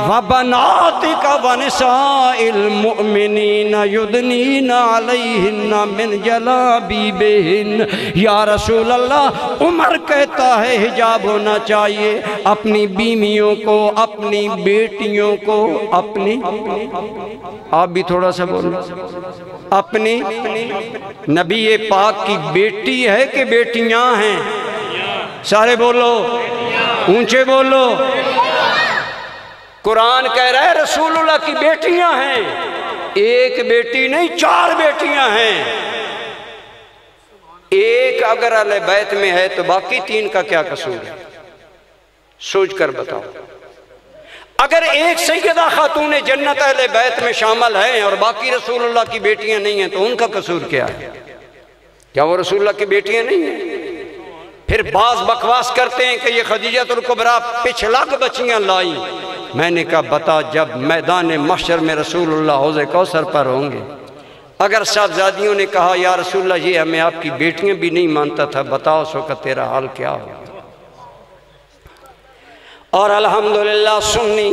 وبناتکا ونساء المؤمنین یدنین علیہن من جلابیبہن۔ یا رسول اللہ، عمر کہتا ہے حجاب ہونا چاہیے اپنی بیویوں کو، اپنی بیٹیوں کو، اپنی، آپ بھی تھوڑا سا بولو، اپنی نبی پاک کی بیٹی ہے کہ بیٹیاں ہیں؟ سارے بولو، اونچے بولو۔ قرآن کہہ رہا ہے رسول اللہ کی بیٹیاں ہیں، ایک بیٹی نہیں 4 بیٹیاں ہیں۔ ایک اگر اہل بیت میں ہے تو باقی 3 کا کیا قصور ہے؟ سوچ کر بتاؤ۔ اگر ایک سیدہ خاتون جنت اہل بیت میں شامل ہیں اور باقی رسول اللہ کی بیٹیاں نہیں ہیں تو ان کا قصور کیا ہے؟ کیا وہ رسول اللہ کی بیٹیاں نہیں ہیں؟ پھر بعض بکواس کرتے ہیں کہ یہ خدیجہ الکبریٰ پچھلگ بچیاں لائیں۔ میں نے کہا بتا، جب میدان محشر میں رسول اللہ حوض کوثر پر ہوں گے، اگر صاحبزادیوں نے کہا یا رسول اللہ یہ ہمیں آپ کی بیٹیاں بھی نہیں مانتا تھا، بتاؤ اس وقت تیرا حال کیا ہوگا؟ اور الحمدللہ سنی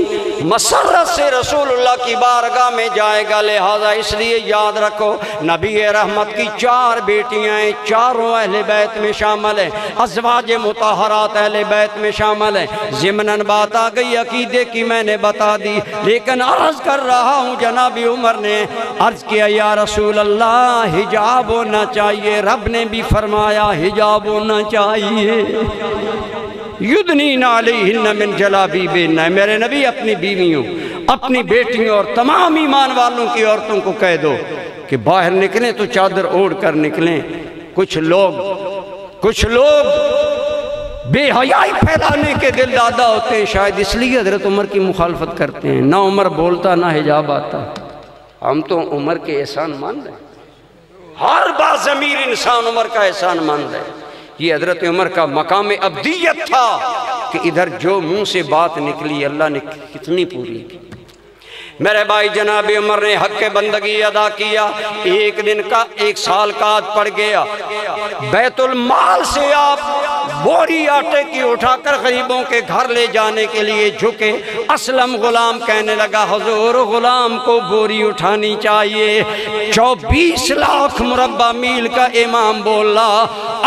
مسرت سے رسول اللہ کی بارگاہ میں جائے گا، لہذا اس لیے یاد رکھو نبی رحمت کی 4 بیٹیاں ہیں، چاروں اہل بیت میں شامل ہیں، ازواج مطہرات اہل بیت میں شامل ہیں۔ ضمناً بات آ گئی عقیدے کی، میں نے بتا دی، لیکن عرض کر رہا ہوں جناب عمر نے عرض کیا یا رسول اللہ حجاب ہونا چاہیے، رب نے بھی فرمایا حجاب ہونا چاہیے۔ یدنین علیہن من جلابیبہن، میرے نبی اپنی بیویوں، اپنی بیٹیوں اور تمام ایمان والوں کی عورتوں کو کہہ دو کہ باہر نکلیں تو چادر اوڑھ کر نکلیں۔ کچھ لوگ بے حیائی پھیلانے کے دل دادا ہوتے ہیں، شاید اس لیے حضرت عمر کی مخالفت کرتے ہیں۔ نہ عمر بولتا نہ حجاب آتا، ہم تو عمر کے احسان مان رہے ہیں، ہر باضمیر انسان عمر کا احسان مان رہے ہیں۔ یہ حضرت عمر کا مقام ابدیت تھا کہ ادھر جو منہ سے بات نکلی اللہ نے کتنی پوری کی۔ میرے بھائی جناب عمر نے حق بندگی ادا کیا، ایک سال کا عہد پڑ گیا، بیت المال سے آپ بوری آٹے کی اٹھا کر غریبوں کے گھر لے جانے کے لیے جھکے۔ اسلم غلام کہنے لگا حضور غلام کو بوری اٹھانی چاہیے۔ 24 لاکھ مربع میل کا امام بولا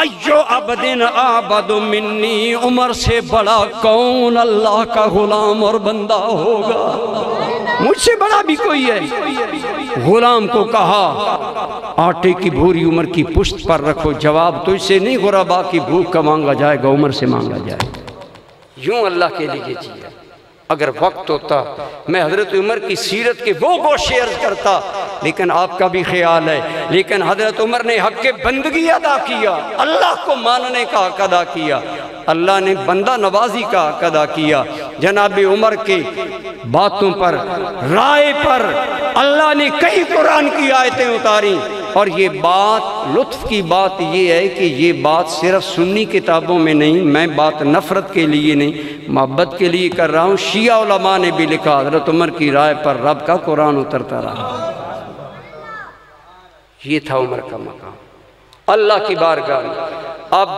ایو عبدن عبد منی، عمر سے بڑا کون اللہ کا غلام اور بندہ ہوگا؟ مجھ سے بڑا بھی کوئی ہے۔ غلام کو کہا آٹے کی بھوری عمر کی پشت پر رکھو، جواب تجھ سے نہیں غربا کی بھوک کا مانگا جائے گا، عمر سے مانگا جائے گا۔ یوں اللہ کے لیے جیا۔ اگر وقت ہوتا میں حضرت عمر کی سیرت کے وہ گوشے عرض کرتا، لیکن آپ کا بھی خیال ہے، لیکن حضرت عمر نے حق بندگی ادا کیا، اللہ کو ماننے کا حق ادا کیا، اللہ نے بندہ نوازی کا حق ادا کیا۔ جناب عمر کی باتوں پر، رائے پر اللہ نے کئی قرآن کی آیتیں اتاری، اور یہ بات لطف کی بات یہ ہے کہ یہ بات صرف سنی کتابوں میں نہیں، میں بات نفرت کے لیے نہیں محبت کے لیے کر رہا ہوں۔ شیعہ علماء نے بھی لکھا حضرت عمر کی رائے پر رب کا قرآن اترتا رہا۔ یہ تھا عمر کا مقام اللہ کی بارگاہ میں۔ اب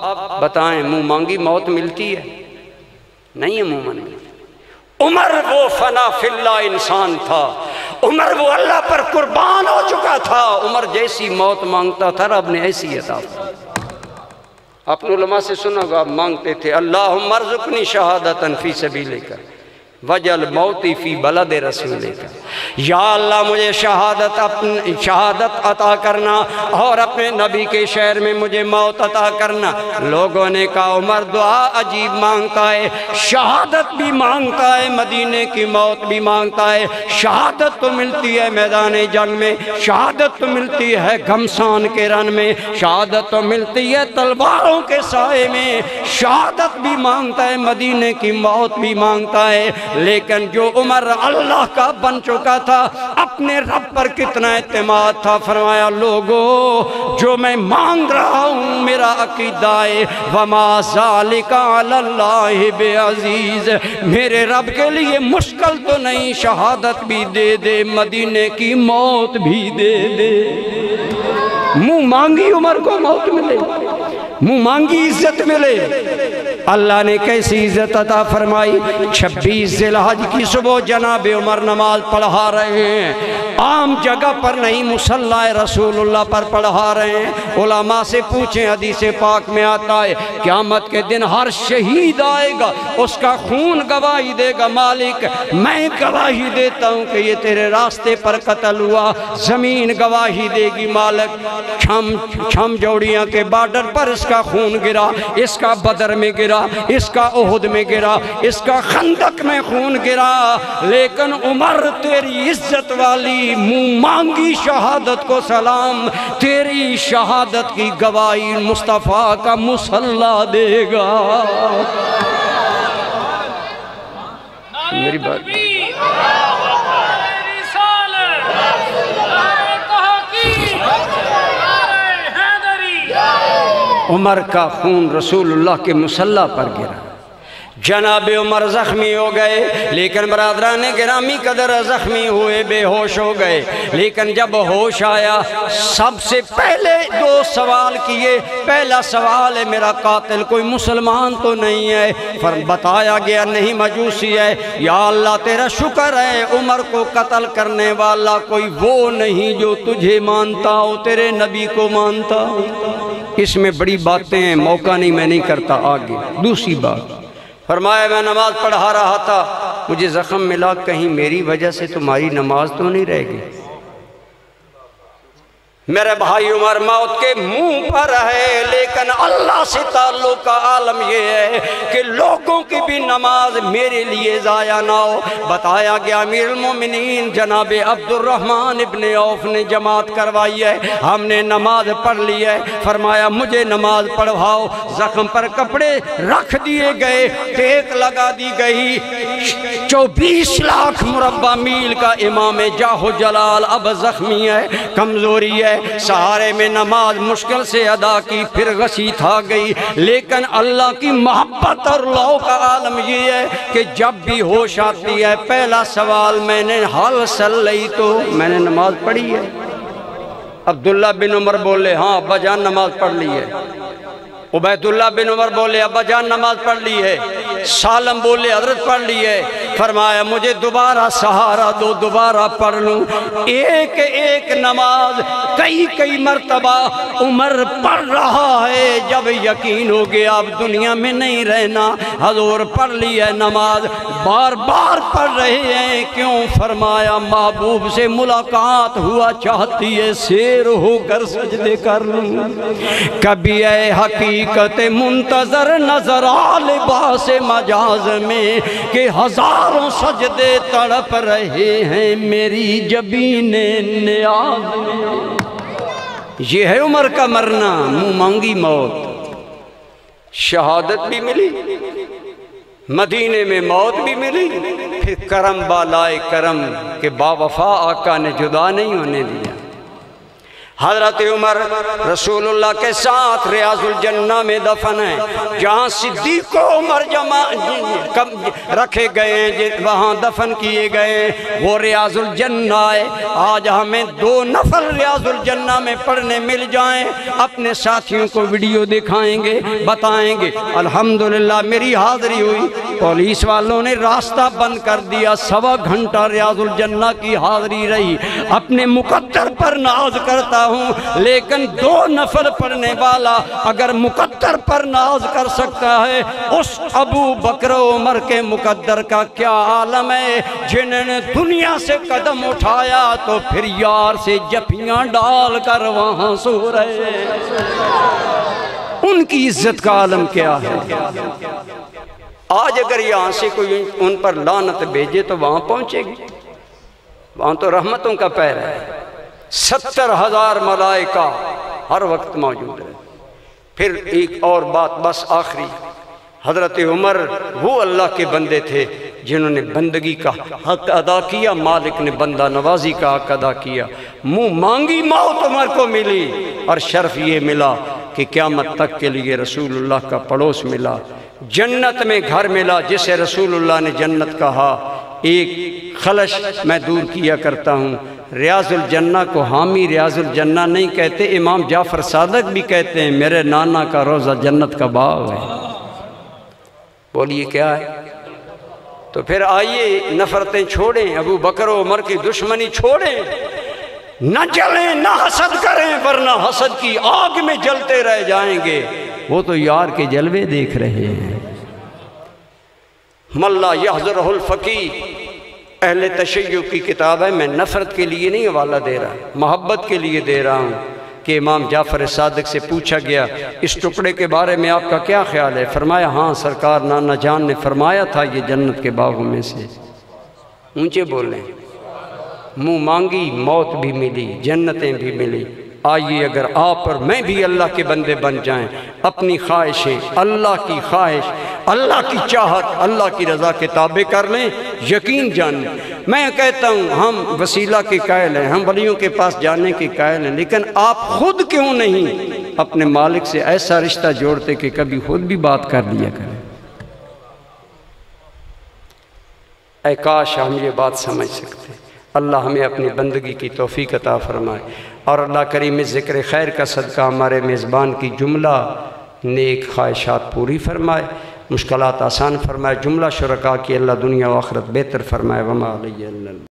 بتائیں منہ مانگی موت ملتی ہے؟ نہیں عموماً ملتی۔ عمر وہ فنا فی اللہ انسان تھا، عمر وہ اللہ پر قربان ہو چکا تھا، عمر جیسی موت مانگتا تھا رب نے ایسی عطا فرمائی۔ اپنے علماء سے سنا ہوگا، آپ مانگتے تھے اللہم ارزقنی شہادتاً فی سبیلک وجل موتی فی بلد رسولک، یا اللہ مجھے شہادت عطا کرنا اور اپنے نبی کے شہر میں مجھے موت عطا کرنا۔ لوگوں نے کہا عمر دعا عجیب مانگتا ہے، شہادت بھی مانگتا ہے، مدینے کی موت بھی مانگتا ہے۔ شہادت تو ملتی ہے میدان جنگ میں، شہادت تو ملتی ہے گھمسان کے رن میں، شہادت تو ملتی ہے تلواروں کے سائے میں، شہادت بھی مانگتا ہے، مدینے کی موت بھی مانگتا ہے۔ لیکن جو عمر اللہ کا بن چکا تھا، اپنے رب پر کتنا اعتماد تھا، فرمایا لوگو جو میں مانگ رہا ہوں میرا عقیدہ ہے وما ذالک علی اللہ بعزیز، میرے رب کے لیے مشکل تو نہیں، شہادت بھی دے دے، مدینے کی موت بھی دے دے۔ منہ مانگی عمر کو موت ملے، منہ مانگی عزت ملے، اللہ نے کیسی عزت عطا فرمائی۔ 26 ذی الحج کی صبح جناب عمر نماز پڑھا رہے ہیں، عام جگہ پر نہیں، مصلی رسول اللہ پر پڑھا رہے ہیں۔ علماء سے پوچھیں، حدیث پاک میں آتا ہے قیامت کے دن ہر شہید آئے گا، اس کا خون گواہی دے گا، مالک میں گواہی دیتا ہوں کہ یہ تیرے راستے پر قتل ہوا۔ زمین گواہی دے گی، مالک چھم جوڑیاں کے بارڈر پر اس کا خون گرا، اس کا بدر میں گرا، اس کا احد میں گرا، اس کا خندق میں خون گرا، لیکن عمر تیری عزت والی منہ مانگی شہادت کو سلام، تیری شہادت کی گواہی مصطفیٰ کا مصلی دے گا۔ میری بات عمر کا خون رسول اللہ کے مصلی پر گرا، جناب عمر زخمی ہو گئے، لیکن برادران گرامی قدر زخمی ہوئے، بے ہوش ہو گئے، لیکن جب ہوش آیا سب سے پہلے 2 سوال کیے۔ پہلا سوال ہے میرا قاتل کوئی مسلمان تو نہیں ہے؟ بتایا گیا نہیں، مجوسی ہے۔ یا اللہ تیرا شکر ہے عمر کو قتل کرنے والا کوئی وہ نہیں جو تجھے مانتا ہو، تیرے نبی کو مانتا ہو۔ اس میں بڑی باتیں ہیں، موقع نہیں، میں نہیں کرتا آگے۔ دوسری بات فرمایا میں نماز پڑھا رہا تھا، مجھے زخم ملا، کہیں میری وجہ سے تمہاری نماز تو نہیں رہ گئی؟ میرے بھائی عمر موت کے منہ پر ہے، لیکن اللہ سے تعلق کا عالم یہ ہے کہ لوگوں کی بھی نماز میرے لیے ضائع نہ ہو۔ بتایا گیا امیر المومنین جناب عبد الرحمن ابن عوف نے جماعت کروائی ہے، ہم نے نماز پڑھ لی ہے، فرمایا مجھے نماز پڑھواؤ۔ زخم پر کپڑے رکھ دیے گئے، ٹیک لگا دی گئی۔ 24 لاکھ مربع میل کا امام جاہ و جلال اب زخمی ہے، کمزوری ہے، سہارے میں نماز مشکل سے ادا کی، پھر غشی تھا گئی، لیکن اللہ کی محبت اور لو کا عالم یہ ہے کہ جب بھی ہوش آتی ہے پہلا سوال میں نے حل صلی تو میں نے نماز پڑھی ہے۔ عبداللہ بن عمر بولے ہاں ابا جان نماز پڑھ لی ہے۔ عبیداللہ بن عمر بولے ابا جان نماز پڑھ لی ہے۔ سالم بولے حضرت پڑھ لی ہے۔ فرمایا مجھے دوبارہ سہارا دو، دوبارہ پڑھ لوں۔ ایک ایک نماز کئی مرتبہ عمر پڑھ رہا ہے، جب یقین ہو گیا اب دنیا میں نہیں رہنا، حضور پڑھ لی ہے نماز، بار بار پڑھ رہے ہیں۔ کیوں؟ فرمایا محبوب سے ملاقات ہوا چاہتی ہے، سیر ہو کر سجدے کر لوں۔ کبھی اے حقیقت منتظر نظر آ لباس مجاز میں کہ ہزاروں سجدے تڑپ رہے ہیں میری جبین نیاز میں۔ یہ ہے عمر کا مرنا، منہ مانگی موت۔ شہادت بھی ملی، مدینے میں موت بھی ملی، پھر کرم بالائے کرم کہ با وفا آقا نے جدا نہیں ہونے دیا۔ حضرت عمر رسول اللہ کے ساتھ ریاض الجنہ میں دفن ہے، جہاں صدیق و عمر رکھے گئے ہیں، وہاں دفن کیے گئے ہیں، وہ ریاض الجنہ ہے۔ آج ہمیں 2 نفل ریاض الجنہ میں پڑھنے مل جائیں، اپنے ساتھیوں کو ویڈیو دکھائیں گے، بتائیں گے الحمدللہ میری حاضری ہوئی، پولیس والوں نے راستہ بند کر دیا، 1.25 گھنٹہ ریاض الجنہ کی حاضری رہی۔ اپنے مقدر پر ناز کرتا ہوں، لیکن 2 نفل پڑھنے والا اگر مقدر پر ناز کر سکتا ہے، اس ابو بکر و عمر کے مقدر کا کیا عالم ہے، جنہوں نے دنیا سے قدم اٹھایا تو پھر یار سے جفیاں ڈال کر وہاں سو رہے ہیں۔ ان کی عزت کا عالم کیا ہے؟ آج اگر یہاں سے کوئی ان پر لعنت بھیجے تو وہاں پہنچے گی، وہاں تو رحمتوں کا پیر ہے۔ 70,000 ملائکہ ہر وقت موجود ہے۔ پھر ایک اور بات بس آخری، حضرت عمر وہ اللہ کے بندے تھے جنہوں نے بندگی کا حق ادا کیا، مالک نے بندہ نوازی کا حق ادا کیا۔ منہ مانگی موت عمر کو ملی، اور شرف یہ ملا کہ قیامت تک کے لیے رسول اللہ کا پڑوس ملا، جنت میں گھر ملا جسے رسول اللہ نے جنت کہا۔ ایک خلش میں دور کیا کرتا ہوں، ریاض الجنہ کو حامی ریاض الجنہ نہیں کہتے، امام جعفر صادق بھی کہتے ہیں میرے نانا کا روزہ جنت کا باغ ہے۔ بولیے کیا ہے؟ تو پھر آئیے نفرتیں چھوڑیں، ابو بکر و عمر کی دشمنی چھوڑیں، نہ جلیں نہ حسد کریں ورنہ حسد کی آگ میں جلتے رہ جائیں گے۔ وہ تو یار کے جلوے دیکھ رہے ہیں۔ ملا یحضرہ الفقی، اہل تشیع کی کتاب ہے، میں نفرت کے لیے نہیں حوالہ دے رہا، محبت کے لیے دے رہا ہوں، کہ امام جعفر صادق سے پوچھا گیا اس ٹکڑے کے بارے میں آپ کا کیا خیال ہے؟ فرمایا ہاں سرکار نانا جان نے فرمایا تھا یہ جنت کے باغوں میں سے۔ اونچے بولیں، منہ مانگی موت بھی ملی، جنتیں بھی ملی۔ آئیے اگر آپ اور میں بھی اللہ کے بندے بن جائیں، اپنی خواہشیں اللہ کی خواہش، اللہ کی چاہت، اللہ کی رضا کے تابع کر لیں، یقین جانیں۔ میں کہتا ہوں ہم وسیلہ کے قائل ہیں، ہم ولیوں کے پاس جانے کے قائل ہیں، لیکن آپ خود کیوں نہیں اپنے مالک سے ایسا رشتہ جوڑتے کہ کبھی خود بھی بات کر لیا کریں؟ اے کاش ہم یہ بات سمجھ سکتے۔ اللہ ہمیں اپنی بندگی کی توفیق عطا فرمائے، اور اللہ کریم ذکر خیر کا صدقہ ہمارے میزبان کی جملہ نیک خواہشات پوری فرمائے، مشکلات آسان فرمائے، جملہ شرکا کی اللہ دنیا و آخرت بہتر فرمائے۔ وما علیہ